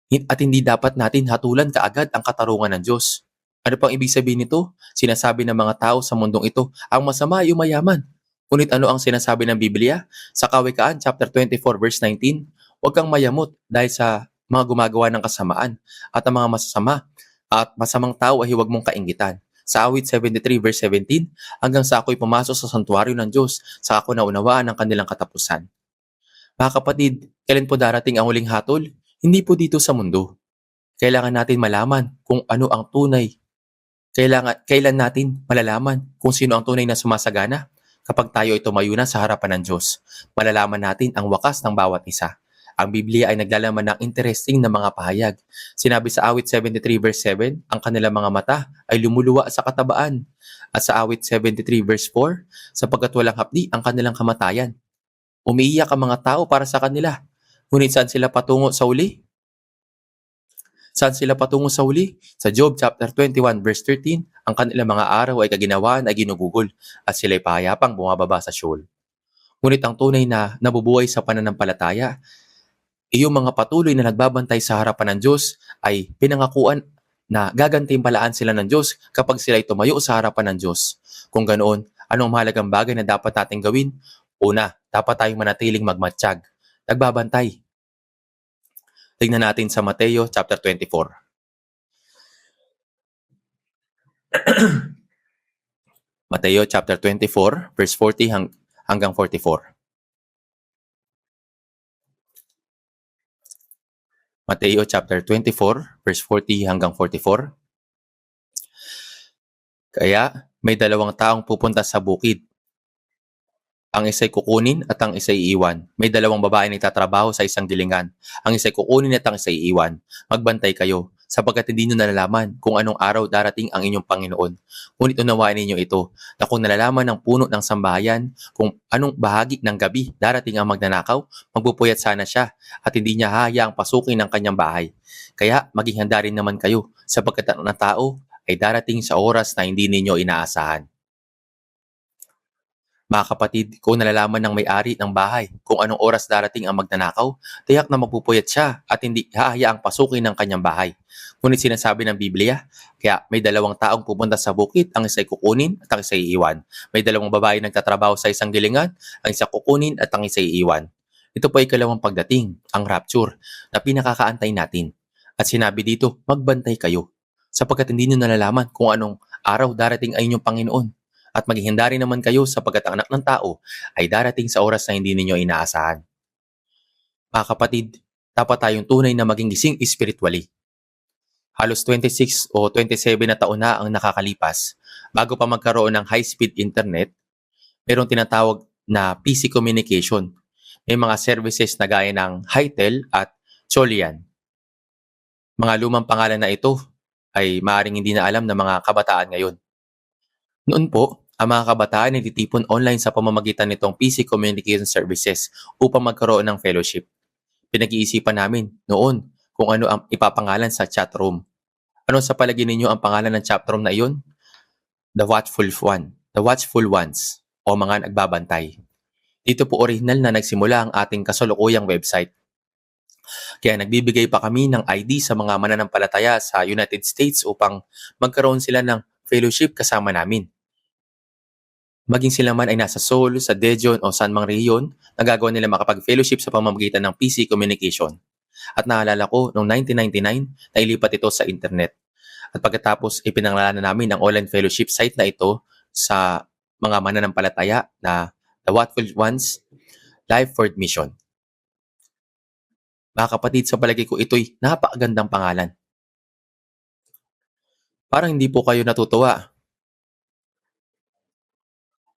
Hindi dapat natin hatulan kaagad ang katarungan ng Diyos. Ano pang ibig sabihin nito? Sinasabi ng mga tao sa mundong ito, ang masama ay umayaman. Ngunit ano ang sinasabi ng Biblia? Sa Kawikaan, chapter 24, verse 19, huwag kang mayamot dahil sa mga gumagawa ng kasamaan at ang mga masasama at masamang tao ay huwag mong kainggitan. Sa Awit 73, verse 17, hanggang sa ako'y pumasok sa santuaryo ng Diyos, sa ako naunawaan ang kanilang katapusan. Mga kapatid, kailan po darating ang huling hatol? Hindi po dito sa mundo. Kailangan natin malaman kung ano ang tunay. Kailan natin malalaman kung sino ang tunay na sumasagana? Kapag tayo ay tumayo na sa harapan ng Diyos, malalaman natin ang wakas ng bawat isa. Ang Biblia ay naglalaman ng interesting na mga pahayag. Sinabi sa Awit 73 verse 7, ang kanilang mga mata ay lumuluwa sa katabaan. At sa Awit 73 verse 4, sapagkat walang hapdi ang kanilang kamatayan. Umiiyak ang mga tao para sa kanila. Ngunit saan sila patungo sa uli? Saan sila patungo sa uli? Sa Job chapter 21 verse 13, ang kanilang mga araw ay kaginawaan ay ginugugol at sila'y pahayapang bumababa sa Sheol. Ngunit ang tunay na nabubuhay sa pananampalataya, iyong mga patuloy na nagbabantay sa harapan ng Diyos ay pinangakuan na gagantimpalaan sila ng Diyos kapag sila'y tumayo sa harapan ng Diyos. Kung ganoon, anong mahalagang bagay na dapat natin gawin? Una, dapat tayong manatiling magmatsyag. Nagbabantay. Tingnan natin sa Mateo chapter 24. Mateo chapter 24 verse 40 hanggang 44. Mateo chapter 24 verse 40 hanggang 44. Kaya may dalawang taong pupunta sa bukid. Ang isa'y kukunin at ang isa'y iiwan. May dalawang babae na nagtatrabaho sa isang gilingan. Ang isa'y kukunin at ang isa'y iiwan. Magbantay kayo, sapagkat hindi nyo nalalaman kung anong araw darating ang inyong Panginoon. Ngunit unawain ninyo ito, na kung nalalaman ng puno ng sambahayan kung anong bahagi ng gabi darating ang magnanakaw, magbupuyat sana siya at hindi niya hahayaang pasukin ng kanyang bahay. Kaya maging handa rin naman kayo, sapagkat ang tao ay darating sa oras na hindi ninyo inaasahan. Mga kapatid, kung nalalaman ng may-ari ng bahay kung anong oras darating ang magnanakaw, tiyak na magpupuyat siya at hindi hahayaang pasukin ng kanyang bahay. Ngunit sinasabi ng Biblia, kaya may dalawang taong pupunta sa bukid, ang isa'y kukunin at ang isa'y iiwan. May dalawang babae nagtatrabaho sa isang gilingan, ang isa kukunin at ang isa'y iiwan. Ito po ay ikalawang pagdating, ang rapture, na pinakakaantay natin. At sinabi dito, magbantay kayo, sapagkat hindi nyo nalalaman kung anong araw darating ay inyong Panginoon. At maging handa rin naman kayo sapagkat ang anak ng tao ay darating sa oras na hindi ninyo inaasahan. Mga kapatid, dapat tayong tunay na maging gising spiritually. Halos 26 o 27 na taon na ang nakakalipas bago pa magkaroon ng high-speed internet, mayroong tinatawag na PC communication. May mga services na gaya ng Hitel at Cholian. Mga lumang pangalan na ito ay maaaring hindi na alam ng mga kabataan ngayon. Noon po, ang mga kabataan ay titipon online sa pamamagitan nitong PC Communication Services upang magkaroon ng fellowship. Pinag-iisipan namin noon kung ano ang ipapangalan sa chat room. Ano sa palagay ninyo ang pangalan ng chat room na iyon? The Watchful Ones, o mga nagbabantay. Dito po original na nagsimula ang ating kasalukuyang website. Kaya nagbibigay pa kami ng ID sa mga mananampalataya sa United States upang magkaroon sila ng fellowship kasama namin. Maging sila man ay nasa Seoul, sa Daejeon o saan mang rehiyon, nagagawa nila makapag-fellowship sa pamamagitan ng PC communication. At naalala ko, noong 1999, nailipat ito sa internet. At pagkatapos, ipinangalanan namin ang online fellowship site na ito sa mga mananampalataya na The Watford Ones Life Word Mission. Mga kapatid, sa palagay ko ito'y napakagandang pangalan. Parang hindi po kayo natutuwa.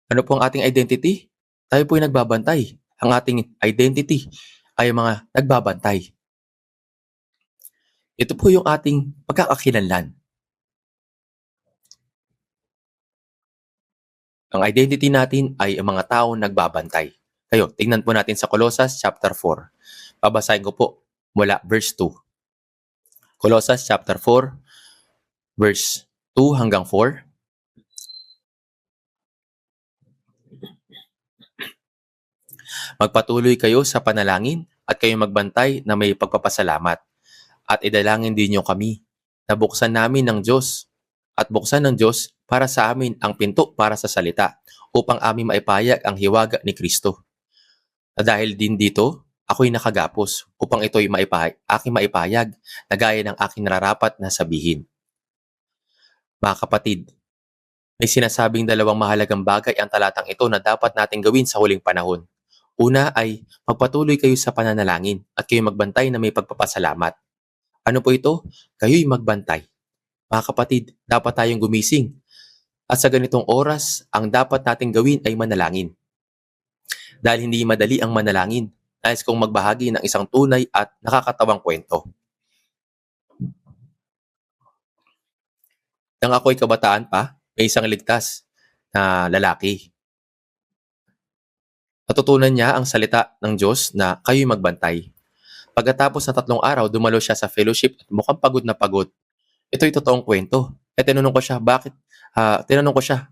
Ano po ang ating identity? Tayo po ay nagbabantay. Ang ating identity ay mga nagbabantay. Ito po yung ating pagkakakilanlan. Ang identity natin ay ang mga taong nagbabantay. Kayo, tingnan po natin sa Colossus chapter 4. Babasahin ko po mula verse 2. Colossus chapter 4, verse 2 hanggang 4. Magpatuloy kayo sa panalangin at kayo magbantay na may pagpapasalamat. At idalangin din niyo kami na buksan namin ng Diyos at buksan ng Diyos para sa amin ang pinto para sa salita upang aming maipayag ang hiwaga ni Kristo. Na dahil din dito, ako'y nakagapos upang ito'y aking maipayag na gaya ng aking nararapat na sabihin. Mga kapatid, may sinasabing dalawang mahalagang bagay ang talatang ito na dapat nating gawin sa huling panahon. Una ay magpatuloy kayo sa pananalangin at kayo magbantay na may pagpapasalamat. Ano po ito? Kayo'y magbantay. Mga kapatid, dapat tayong gumising. At sa ganitong oras, ang dapat nating gawin ay manalangin. Dahil hindi madali ang manalangin, nais kong magbahagi ng isang tunay at nakakatawang kwento. Nang ako'y kabataan pa, may isang ligtas na lalaki. Natutunan niya ang salita ng Diyos na kayo'y magbantay. Pagkatapos na 3 araw, dumalo siya sa fellowship at mukhang pagod na pagod. Ito'y totoong kwento. Tinanong ko siya,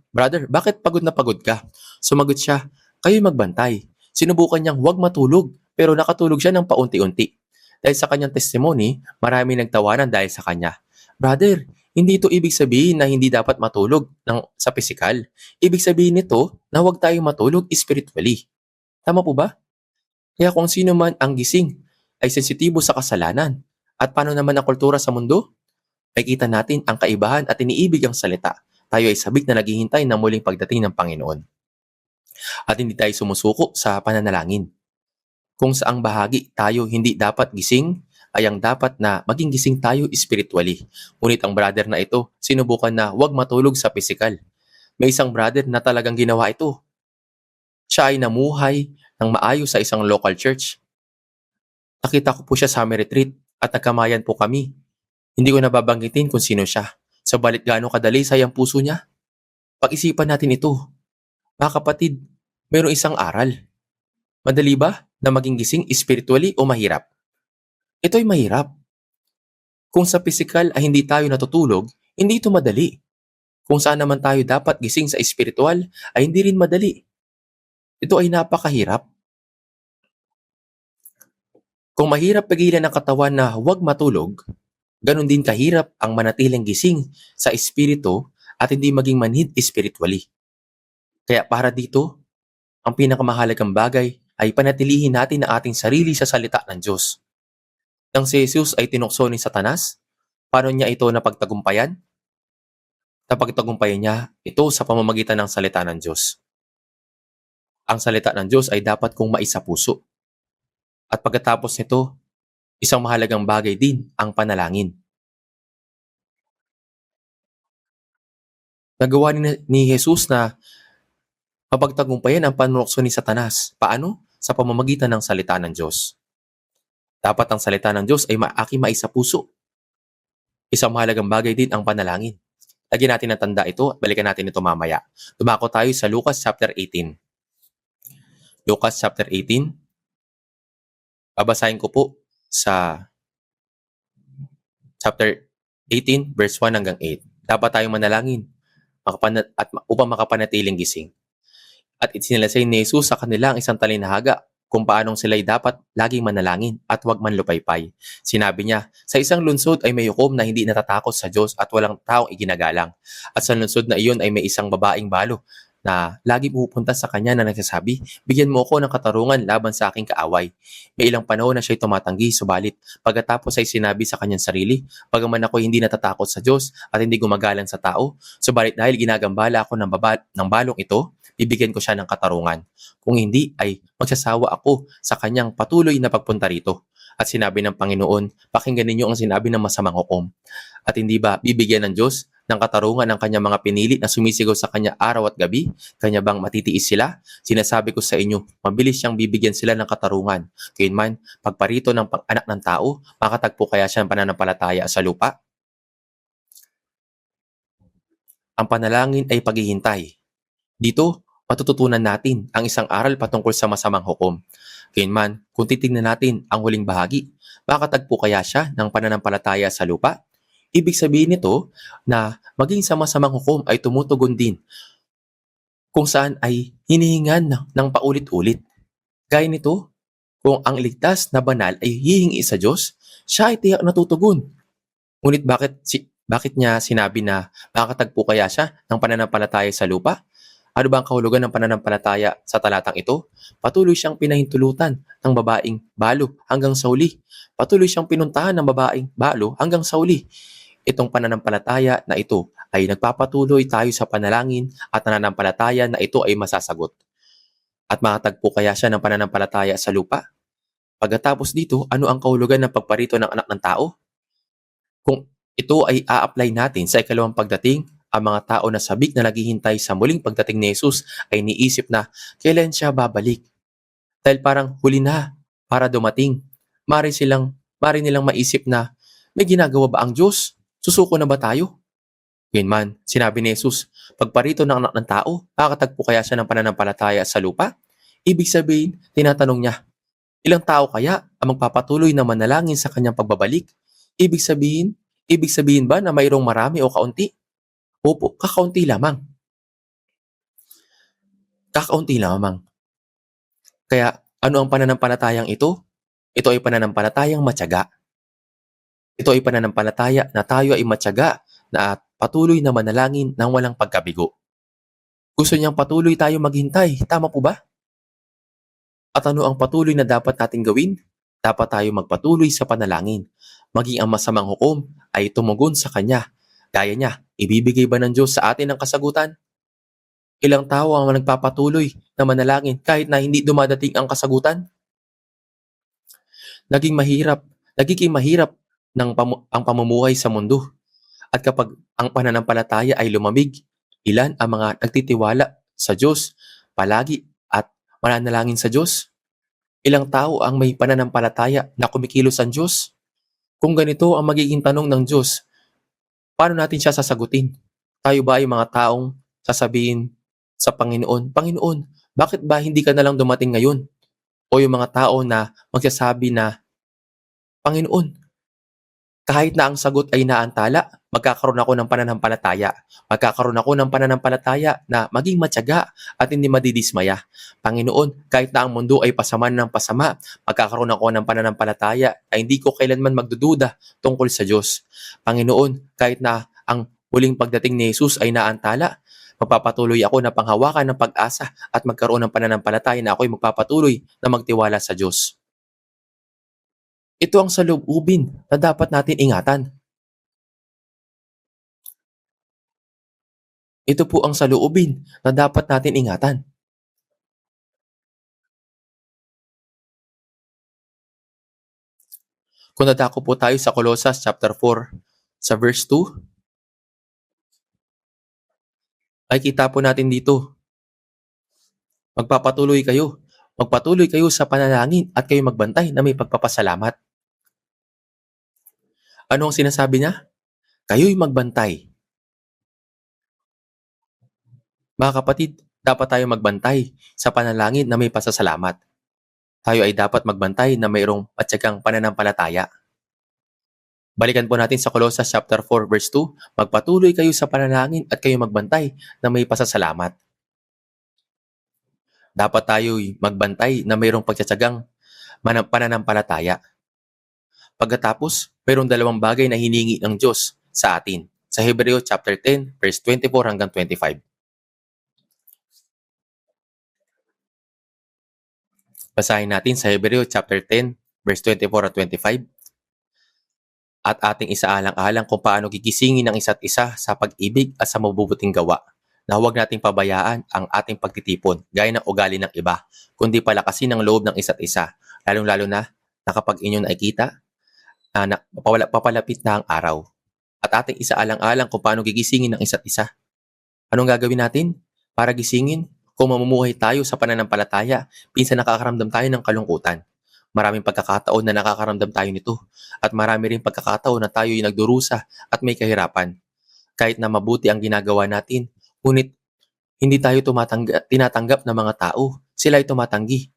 "Brother, bakit pagod na pagod ka?" Sumagot siya, "Kayo'y magbantay." Sinubukan niyang huwag matulog, pero nakatulog siya ng paunti-unti. Dahil sa kanyang testimony, marami nagtawanan dahil sa kanya. "Brother, hindi ito ibig sabihin na hindi dapat matulog sa pisikal. Ibig sabihin nito na huwag tayong matulog spiritually." Tama po ba? Kaya kung sino man ang gising ay sensitibo sa kasalanan. At paano naman ang kultura sa mundo? Makikita natin ang kaibahan at iniibig ang salita. Tayo ay sabik na naghihintay ng muling pagdating ng Panginoon. At hindi tayo sumusuko sa pananalangin. Kung saang bahagi tayo hindi dapat gising, ay ang dapat na maging gising tayo spiritually. Ngunit ang brother na ito, sinubukan na huwag matulog sa physical. May isang brother na talagang ginawa ito. Siya ay namuhay ng maayos sa isang local church. Nakita ko po siya sa aming retreat at nagkamayan po kami. Hindi ko nababanggitin kung sino siya. Sabalit gaano kadalisay ang puso niya. Pag-isipan natin ito. Mga kapatid, mayroong isang aral. Madali ba na maging gising spiritually o mahirap? Ito'y mahirap. Kung sa physical ay hindi tayo natutulog, hindi ito madali. Kung saan naman tayo dapat gising sa spiritual ay hindi rin madali. Ito ay napakahirap. Kung mahirap pigilan ng katawan na huwag matulog, ganun din kahirap ang manatiling gising sa espiritu at hindi maging manhid spiritually. Kaya para dito, ang pinakamahalagang bagay ay panatilihin natin ang ating sarili sa salita ng Diyos. Nang si Jesus ay tinukso ni Satanas, paano niya ito napagtagumpayan? Napagtagumpayan niya ito sa pamamagitan ng salita ng Diyos. Ang salita ng Diyos ay dapat kong maisapuso. At pagkatapos nito, isang mahalagang bagay din ang panalangin. Nagawa ni Jesus na mapagtagumpayan ang panunokso ni Satanas. Paano? Sa pamamagitan ng salita ng Diyos. Dapat ang salita ng Diyos ay aking maisapuso. Isang mahalagang bagay din ang panalangin. Lagyan natin ang tanda ito at balikan natin ito mamaya. Dumako tayo sa Lucas chapter 18. Lucas chapter 18. Babasahin ko po sa chapter 18, verse 1 hanggang 8. Dapat tayong manalangin upang makapanatiling gising. At isinilasay ni Jesus sa kanila ang isang talinahaga kung paanong sila'y dapat laging manalangin at huwag manlupaypay. Sinabi niya, sa isang lungsod ay may hukom na hindi natatakot sa Diyos at walang taong iginagalang. At sa lungsod na iyon ay may isang babaeng balo na lagi pupunta sa kanya na nagsasabi, "Bigyan mo ako ng katarungan laban sa aking kaaway." May ilang panahon na siya'y tumatanggi, subalit pagkatapos ay sinabi sa kanyang sarili, "Bagaman ako hindi natatakot sa Diyos at hindi gumagalang sa tao, subalit dahil ginagambala ako ng balong ito, bibigyan ko siya ng katarungan. Kung hindi ay magsasawa ako sa kanyang patuloy na pagpunta rito." At sinabi ng Panginoon, "Pakinggan ninyo ang sinabi ng masamang hukom. At hindi ba bibigyan ng Diyos ng katarungan ng kanyang mga pinili na sumisigaw sa kanya araw at gabi? Kanya bang matitiis sila? Sinasabi ko sa inyo, mabilis siyang bibigyan sila ng katarungan. Gayunman, pagparito ng anak ng tao, makatagpo kaya siya ng pananampalataya sa lupa?" Ang panalangin ay paghihintay. Dito, matututunan natin ang isang aral patungkol sa masamang hukom. Gayunman, kung titignan natin ang huling bahagi, makatagpo kaya siya ng pananampalataya sa lupa? Ibig sabihin nito na maging sa masamang hukom ay tumutugon din kung saan ay hinihingan ng paulit-ulit. Gaya nito, kung ang ligtas na banal ay hihingi sa Diyos, siya ay tiyak na tutugon. Ngunit bakit niya sinabi na makakatagpo kaya siya ng pananampalataya sa lupa? Ano ba ang kahulugan ng pananampalataya sa talatang ito? Patuloy siyang pinahintulutan ng babaeng balo hanggang sa huli. Patuloy siyang pinuntahan ng babaeng balo hanggang sa huli. Itong pananampalataya na ito ay nagpapatuloy tayo sa panalangin at nananampalataya na ito ay masasagot. At makatagpo kaya siya ng pananampalataya sa lupa? Pagkatapos dito, ano ang kahulugan ng pagparito ng anak ng tao? Kung ito ay a-apply natin sa ikalawang pagdating, ang mga tao na sabik na naghihintay sa muling pagdating ni Jesus ay niisip na kailan siya babalik. Dahil parang huli na para dumating. Mari nilang maisip na may ginagawa ba ang Diyos? Susuko na ba tayo? Gayunman, sinabi ni Jesus, pagparito ng anak ng tao, makakatagpo kaya siya ng pananampalataya sa lupa? Ibig sabihin, tinatanong niya, ilang tao kaya ang magpapatuloy na manalangin sa kanyang pagbabalik? Ibig sabihin, ibig sabihin ba na mayroong marami o kaunti? Opo, kakaunti lamang. Kakaunti lamang. Kaya ano ang pananampalatayang ito? Ito ay pananampalatayang matyaga. Ito ay pananampalataya na tayo ay matyaga na patuloy na manalangin ng walang pagkabigo. Gusto niyang patuloy tayo maghintay, tama po ba? At ano ang patuloy na dapat nating gawin? Dapat tayo magpatuloy sa panalangin. Maging ang masamang hukom ay tumugon sa Kanya. Gaya niya, ibibigay ba ng Diyos sa atin ang kasagutan? Ilang tao ang nagpapatuloy na manalangin kahit na hindi dumadating ang kasagutan? Nagiging mahirap ang pamumuhay sa mundo. At kapag ang pananampalataya ay lumamig, ilan ang mga nagtitiwala sa Diyos palagi at mananalangin sa Diyos? Ilang tao ang may pananampalataya na kumikilos ang Diyos? Kung ganito ang magiging tanong ng Diyos, paano natin siya sasagutin? Tayo ba ay mga taong sasabihin sa Panginoon, "Panginoon, bakit ba hindi ka na lang dumating ngayon?" O yung mga tao na magsasabi na, "Panginoon, kahit na ang sagot ay naantala, magkakaroon ako ng pananampalataya. Magkakaroon ako ng pananampalataya na maging matyaga at hindi madidismaya. Panginoon, kahit na ang mundo ay pasama ng pasama, magkakaroon ako ng pananampalataya na hindi ko kailanman magdududa tungkol sa Diyos. Panginoon, kahit na ang huling pagdating ni Jesus ay naantala, magpapatuloy ako na panghawakan ng pag-asa at magkaroon ng pananampalataya na ako'y magpapatuloy na magtiwala sa Diyos." Ito ang saloobin na dapat natin ingatan. Ito po ang saloobin na dapat natin ingatan. Kung dadako po tayo sa Colossus chapter 4 sa verse 2, ay kita po natin dito, magpapatuloy kayo. Magpatuloy kayo sa panalangin at kayo magbantay na may pagpapasalamat. Ano ang sinasabi niya? Kayo'y magbantay. Mga kapatid, dapat tayo magbantay sa panalangin na may pasasalamat. Tayo ay dapat magbantay na mayroong matyagang pananampalataya. Balikan po natin sa Colossus chapter 4 verse 2, magpatuloy kayo sa panalangin at kayo magbantay na may pasasalamat. Dapat tayo'y magbantay na mayroong pagtsatsagang pananampalataya. Pagkatapos, mayroong dalawang bagay na hiningi ng Diyos sa atin. Sa Hebreo chapter 10 verse 24 hanggang 25. Basahin natin sa Hebreo chapter 10, verse 24 at 25. At ating isaalang-alang kung paano gigisingin ng isa't isa sa pag-ibig at sa mabubuting gawa, na huwag nating pabayaan ang ating pagtitipon gaya ng ugali ng iba, kundi palakasin ang loob ng isa't isa, lalong-lalo na kapag inyo nakikita na papalapit na ang araw. At ating isaalang-alang kung paano gigisingin ng isa't isa. Anong gagawin natin para gisingin? Kung mamumuhay tayo sa pananampalataya, pinsan nakakaramdam tayo ng kalungkutan. Maraming pagkakataon na nakakaramdam tayo nito at marami rin pagkakataon na tayo'y nagdurusa at may kahirapan. Kahit na mabuti ang ginagawa natin, ngunit hindi tayo tinatanggap ng mga tao, sila ay tumatanggi.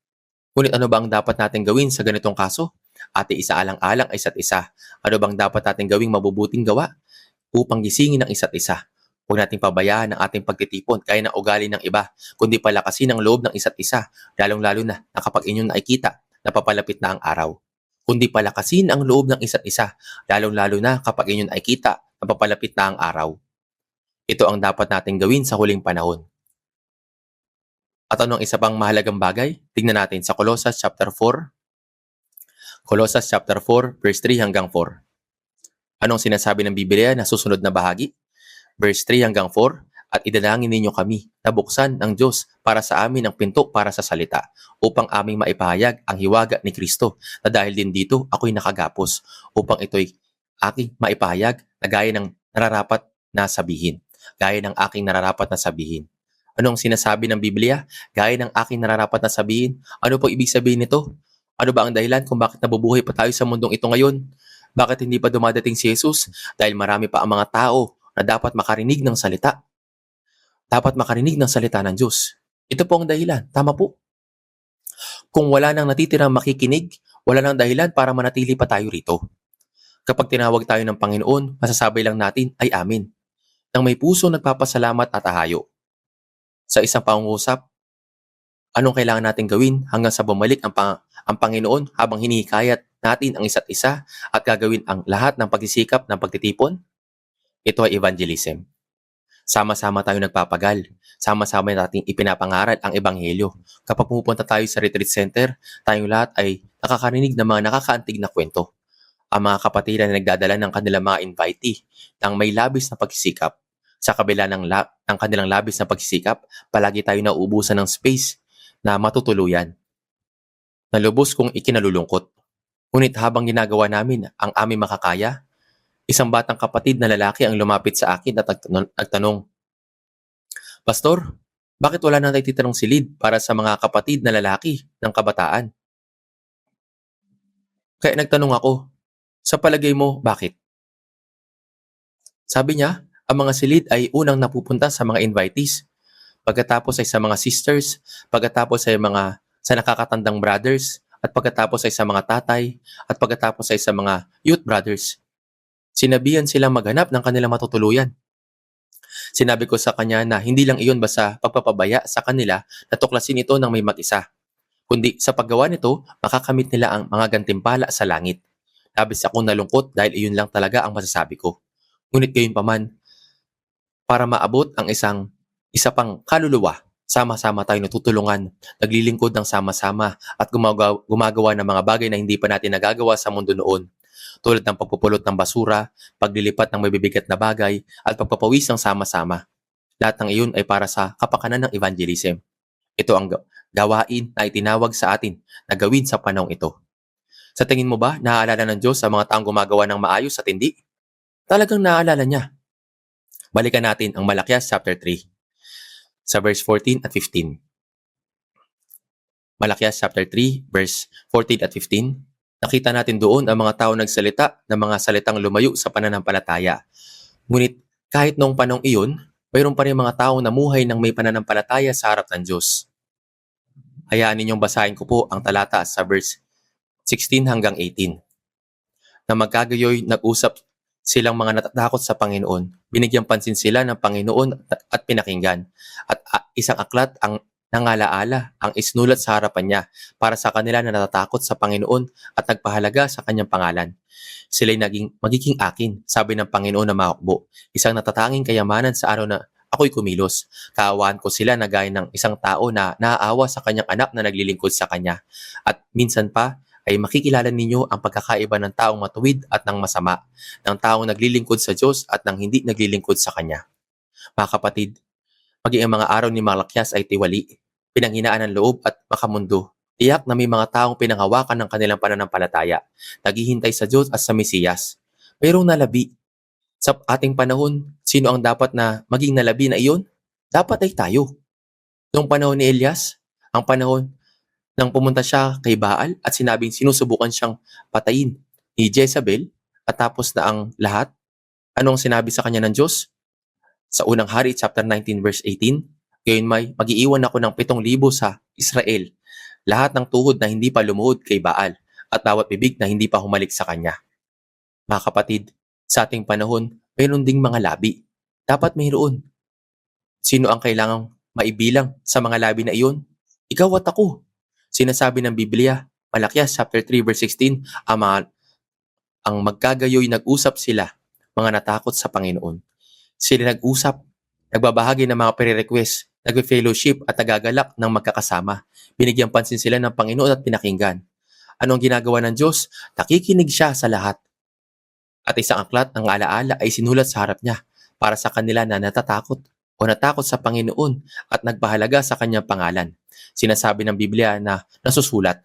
Ngunit ano ba ang dapat natin gawin sa ganitong kaso? Ate isaalang-alang ay isa't isa. Ano bang dapat natin gawing mabubuting gawa upang gisingin ng isa't isa? Huwag nating pabayaan ang ating pagtitipon kaya ng ugali ng iba, kundi palakasin ang loob ng isa't isa, lalong-lalo na kapag inyong nakikita na papalapit na ang araw. Kundi palakasin ang loob ng isa't isa, lalong-lalo na kapag inyong nakikita na papalapit na ang araw. Ito ang dapat nating gawin sa huling panahon. At anong isa pang mahalagang bagay? Tingnan natin sa Colossus chapter 4. Colossus chapter 4, verse 3 hanggang 4. Anong sinasabi ng Biblia na susunod na bahagi? Verse 3 hanggang 4, at idalangin ninyo kami na buksan ng Diyos para sa amin ang pinto para sa salita, upang aming maipahayag ang hiwaga ni Kristo, na dahil din dito ako'y nakagapos, upang ito'y aking maipahayag na gaya ng nararapat na sabihin. Gaya ng aking nararapat na sabihin. Anong sinasabi ng Biblia? Gaya ng aking nararapat na sabihin. Ano po ibig sabihin nito? Ano ba ang dahilan kung bakit nabubuhay pa tayo sa mundong ito ngayon? Bakit hindi pa dumadating si Jesus? Dahil marami pa ang mga tao na dapat makarinig ng salita. Dapat makarinig ng salita ng Diyos. Ito po ang dahilan. Tama po. Kung wala nang natitirang makikinig, wala nang dahilan para manatili pa tayo rito. Kapag tinawag tayo ng Panginoon, masasabi lang natin ay amin. Nang may puso nagpapasalamat at ahayo. Sa isang pangungusap, anong kailangan natin gawin hanggang sa bumalik ang Panginoon habang hinihikayat natin ang isa't isa at gagawin ang lahat ng pagsisikap ng pagtitipon? Ito ay evangelism. Sama-sama tayo nagpapagal. Sama-sama nating ipinapangaral ang ebanghelyo. Kapag pumupunta tayo sa retreat center, tayong lahat ay nakakarinig ng mga nakakaantig na kwento. Ang mga kapatiran na nagdadala ng kanilang mga invitee ng may labis na pagsisikap. Sa kabila ng kanilang labis na pagsisikap, palagi tayo nauubusan ng space na matutuluyan. Nalubos kong ikinalulungkot. Ngunit habang ginagawa namin ang aming makakaya, isang batang kapatid na lalaki ang lumapit sa akin at nagtanong, Pastor, bakit wala nang natitirang silid para sa mga kapatid na lalaki ng kabataan? Kaya nagtanong ako, sa palagay mo, bakit? Sabi niya, ang mga silid ay unang napupunta sa mga invitees, pagkatapos ay sa mga sisters, pagkatapos ay sa nakakatandang brothers, at pagkatapos ay sa mga tatay, at pagkatapos ay sa mga youth brothers. Sinabihan silang maghanap ng kanilang matutuluyan. Sinabi ko sa kanya na hindi lang iyon basta pagpapabaya sa kanila na tuklasin ito ng may mag-isa, kundi sa paggawa nito, makakamit nila ang mga gantimpala sa langit. Labis akong nalungkot dahil iyon lang talaga ang masasabi ko. Ngunit gayon paman, para maabot ang isa pang kaluluwa, sama-sama tayo natutulungan, naglilingkod ng sama-sama at gumagawa ng mga bagay na hindi pa natin nagagawa sa mundo noon. Tulad ng pagpupulot ng basura, paglilipat ng mabibigat na bagay, at pagpapawis ng sama-sama. Lahat ng iyon ay para sa kapakanan ng evangelism. Ito ang gawain na itinawag sa atin na gawin sa panahong ito. Sa tingin mo ba, naaalala ng Diyos sa mga taong gumagawa ng maayos at hindi? Talagang naaalala niya. Balikan natin ang Malakias chapter 3 sa verse 14 at 15. Malakias chapter 3 verse 14 at 15. Nakita natin doon ang mga tao nagsalita ng mga salitang lumayo sa pananampalataya. Ngunit kahit noong panahong iyon, mayroon pa rin mga tao na namuhay ng may pananampalataya sa harap ng Diyos. Hayaan ninyong basahin ko po ang talata sa verse 16 hanggang 18. Na magkagayoy nag-usap silang mga natatakot sa Panginoon. Binigyang pansin sila ng Panginoon at pinakinggan. At isang aklat ang nangalaala ang isnulat sa harapan niya para sa kanila na natatakot sa Panginoon at nagpahalaga sa kanyang pangalan. Sila'y magiging akin, sabi ng Panginoon na mahukbo. Isang natatanging kayamanan sa araw ako'y kumilos. Kaawaan ko sila na gaya ng isang tao na naaawa sa kanyang anak na naglilingkod sa kanya. At minsan pa ay makikilala ninyo ang pagkakaiba ng taong matuwid at ng masama, ng taong naglilingkod sa Diyos at ng hindi naglilingkod sa Kanya. Mga kapatid, maging ang mga araw ni Malakyas ay tiwali, pinanghinaan ng loob at makamundo. Tiyak na may mga taong pinanghawakan ng kanilang pananampalataya, naghihintay sa Diyos at sa Mesiyas. Pero nalabi. Sa ating panahon, sino ang dapat na maging nalabi na iyon? Dapat ay tayo. Noong panahon ni Elias, ang panahon nang pumunta siya kay Baal at sinabing sinusubukan siyang patayin ni Jezebel at tapos na ang lahat, anong sinabi sa kanya ng Diyos? Sa unang hari, chapter 19, verse 18, gayon may mag-iiwan ako ng 7,000 sa Israel, lahat ng tuhod na hindi pa lumuhod kay Baal at bawat bibig na hindi pa humalik sa kanya. Mga kapatid, sa ating panahon, mayroon ding mga labi. Dapat mayroon. Sino ang kailangang maibilang sa mga labi na iyon? Ikaw at ako. Sinasabi ng Biblia, Malakyas chapter 3 verse 16, ang magkagayoy nag-usap sila, mga natakot sa Panginoon. Sila nag-usap, nagbabahagi ng mga pre-request, nag-fellowship at nagagalak ng magkakasama. Binigyan pansin sila ng Panginoon at pinakinggan. Ano ang ginagawa ng Diyos? Nakikinig siya sa lahat. At isang aklat ng alaala ay sinulat sa harap niya para sa kanila na natatakot o natakot sa Panginoon at nagpahalaga sa kanyang pangalan. Sinasabi ng Biblia na nasusulat.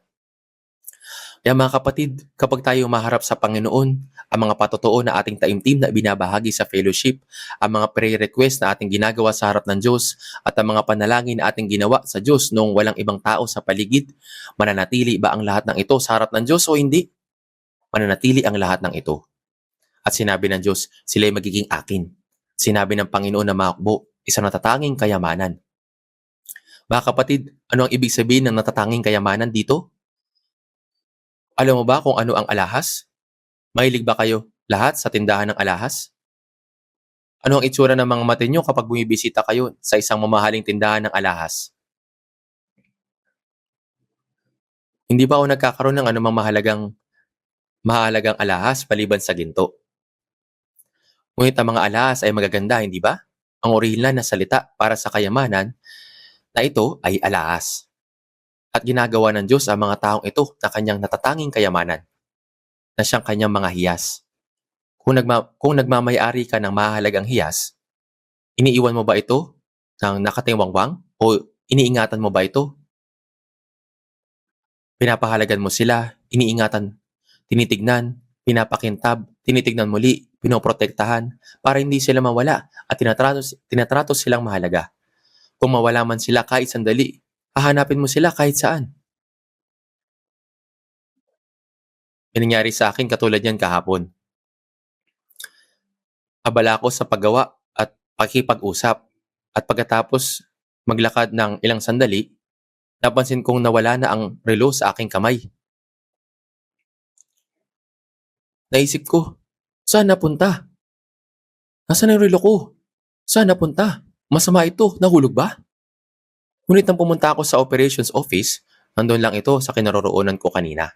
Kaya mga kapatid, kapag tayo maharap sa Panginoon, ang mga patotoo na ating taimtim na binabahagi sa fellowship, ang mga prayer request na ating ginagawa sa harap ng Diyos, at ang mga panalangin na ating ginawa sa Diyos noong walang ibang tao sa paligid, mananatili ba ang lahat ng ito sa harap ng Diyos o hindi? Mananatili ang lahat ng ito. At sinabi ng Diyos, sila'y magiging akin. Sinabi ng Panginoon na makakbo, isang natatanging kayamanan. Mga kapatid, ano ang ibig sabihin ng natatanging kayamanan dito? Alam mo ba kung ano ang alahas? Mahilig ba kayo lahat sa tindahan ng alahas? Ano ang itsura ng mga mata nyo kapag bumibisita kayo sa isang mamahaling tindahan ng alahas? Hindi ba ako nagkakaroon ng anumang mahalagang alahas paliban sa ginto? Ngunit ang mga alahas ay magaganda, hindi ba? Ang orihinal na salita para sa kayamanan na ito ay alahas. At ginagawa ng Diyos ang mga taong ito na kanyang natatanging kayamanan, na siyang kanyang mga hiyas. Kung nagmamayari ka ng mahalagang hiyas, iniiwan mo ba ito ng nakatiwangwang o iniingatan mo ba ito? Pinapahalagan mo sila, iniingatan, tinitignan, pinapakintab, tinitignan muli, pinoprotektahan para hindi sila mawala at tinatrato silang mahalaga. Kung mawala man sila kahit sandali, hahanapin mo sila kahit saan. Nangyari sa akin katulad yan kahapon. Abala ako sa paggawa at pakikipag-usap at pagkatapos maglakad ng ilang sandali, napansin kong nawala na ang relo sa aking kamay. Naisip ko, saan napunta? Nasaan ang relo ko? Saan napunta? Masama ito, nahulog ba? Ngunit nang pumunta ako sa operations office, nandun lang ito sa kinaroroonan ko kanina.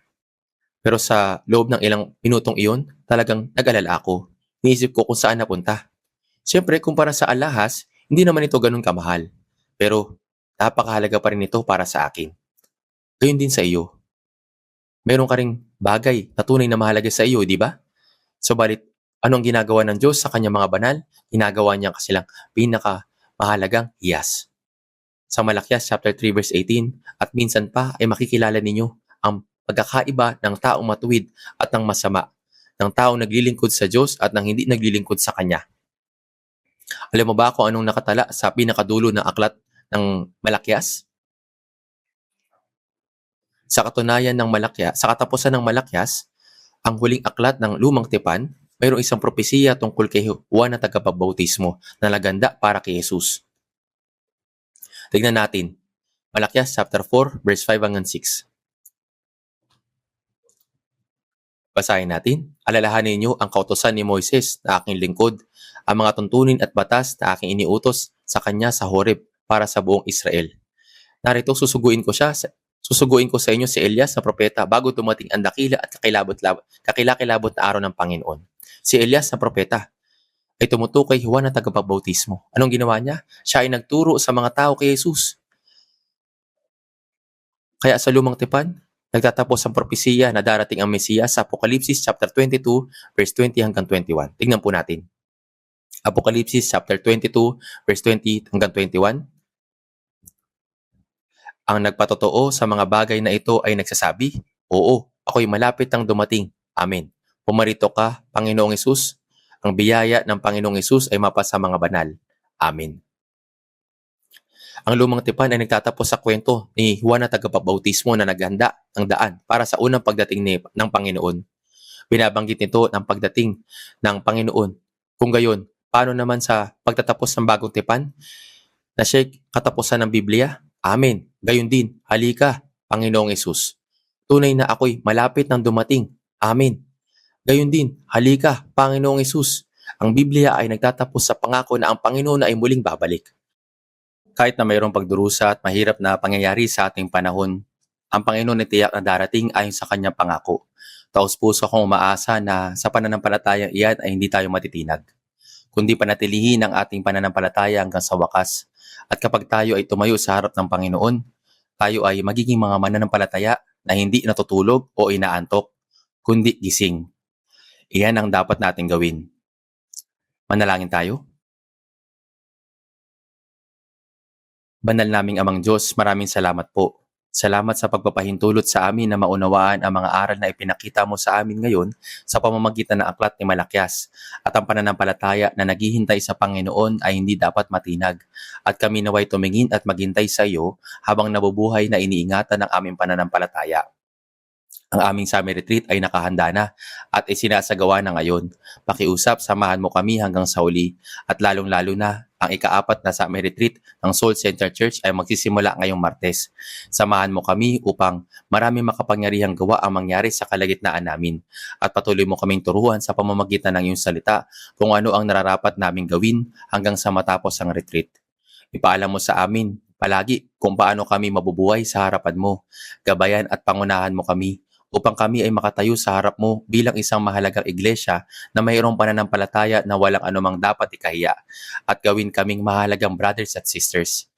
Pero sa loob ng ilang minutong iyon, talagang nag-alala ako. Niisip ko kung saan napunta. Siyempre, kumpara sa alahas, hindi naman ito ganun kamahal. Pero napakahalaga pa rin ito para sa akin. Gayun din sa iyo. Meron ka ring bagay na tunay na mahalaga sa iyo, di ba? Subalit, anong ginagawa ng Diyos sa kanyang mga banal? Ginagawa niya kasilang pinakamahalagang hiyas. Sa Malakyas chapter 3 verse 18, at minsan pa ay makikilala ninyo ang pagkakaiba ng taong matuwid at ng masama, ng taong naglilingkod sa Diyos at ng hindi naglilingkod sa Kanya. Alam mo ba kung anong nakatala sa pinakadulo ng aklat ng Malakyas? Sa katunayan ng Malakyas, sa katapusan ng Malakyas, ang huling aklat ng Lumang Tipan, mayroong isang propesiya tungkol kay Juan na tagapagbautismo na naganda para kay Jesus. Tignan natin. Malakyas chapter 4 verse 5 hanggang 6. Basahin natin. Alalahanin niyo ang kautusan ni Moises na aking lingkod, ang mga tuntunin at batas na aking iniutos sa kanya sa Horeb para sa buong Israel. Narito susuguin ko sa inyo si Elias na propeta bago dumating ang dakila at kakilakilabot na araw ng Panginoon. Si Elias na propeta ay tumutukoy kay Juan na tagapagbautismo. Anong ginawa niya? Siya ay nagturo sa mga tao kay Jesus. Kaya sa Lumang Tipan, nagtatapos ang propesiya na darating ang Mesiyas sa Apokalipsis chapter 22, verse 20 hanggang 21. Tingnan po natin. Apokalipsis chapter 22, verse 20 hanggang 21. Ang nagpatotoo sa mga bagay na ito ay nagsasabi, "Oo, ako'y malapit nang dumating. Amen. Pumarito ka, Panginoong Hesus. Ang biyaya ng Panginoong Hesus ay mapa sa mga banal. Amen." Ang Lumang Tipan ay nagtatapos sa kwento ni Juan na tagapagbautismo na naghanda ng daan para sa unang pagdating ng Panginoon. Binabanggit nito ng pagdating ng Panginoon. Kung gayon, paano naman sa pagtatapos ng Bagong Tipan na siya'y katapusan ng Biblia? Amen. Gayon din, halika, Panginoong Hesus. Tunay na ako'y malapit nang dumating. Amen. Gayon din, halika, Panginoong Hesus. Ang Biblia ay nagtatapos sa pangako na ang Panginoon ay muling babalik. Kahit na mayroong pagdurusa at mahirap na pangyayari sa ating panahon, ang Panginoon ay tiyak na darating ayon sa kanyang pangako. Taos puso akong umaasa na sa pananampalatayang iyan ay hindi tayo matitinag, kundi panatilihin ang ating pananampalataya hanggang sa wakas. At kapag tayo ay tumayo sa harap ng Panginoon, tayo ay magiging mga mananampalataya na hindi natutulog o inaantok, kundi gising. Iyan ang dapat nating gawin. Manalangin tayo. Banal naming Amang Diyos, maraming salamat po. Salamat sa pagpapahintulot sa amin na maunawaan ang mga aral na ipinakita mo sa amin ngayon sa pamamagitan ng aklat ni Malakias, at ang pananampalataya na naghihintay sa Panginoon ay hindi dapat matinag, at kami naway tumingin at maghintay sa iyo habang nabubuhay na iniingatan ng aming pananampalataya. Ang aming Summer Retreat ay nakahanda na at isinasagawa na ngayon. Pakiusap, samahan mo kami hanggang sa huli, at lalong-lalo na ang ika-4 na Summer Retreat ng Soul Center Church ay magsisimula ngayong Martes. Samahan mo kami upang maraming makapangyarihang gawa ang mangyari sa kalagitnaan namin, at patuloy mo kaming turuan sa pamamagitan ng iyong salita kung ano ang nararapat naming gawin hanggang sa matapos ang retreat. Ipaalam mo sa amin palagi kung paano kami mabubuhay sa harapan mo. Gabayan at pangunahan mo kami upang kami ay makatayo sa harap mo bilang isang mahalagang iglesia na mayroong pananampalataya na walang anumang dapat ikahiya, at gawin kaming mahalagang brothers at sisters.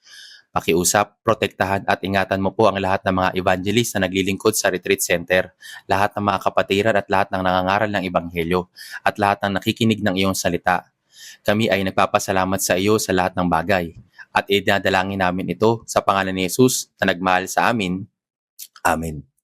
Pakiusap, protektahan at ingatan mo po ang lahat ng mga evangelist na naglilingkod sa retreat center, lahat ng mga kapatiran at lahat ng nangangaral ng ebanghelyo, at lahat ng nakikinig ng iyong salita. Kami ay nagpapasalamat sa iyo sa lahat ng bagay, at idinadalangin namin ito sa pangalan ni Jesus na nagmahal sa amin. Amen.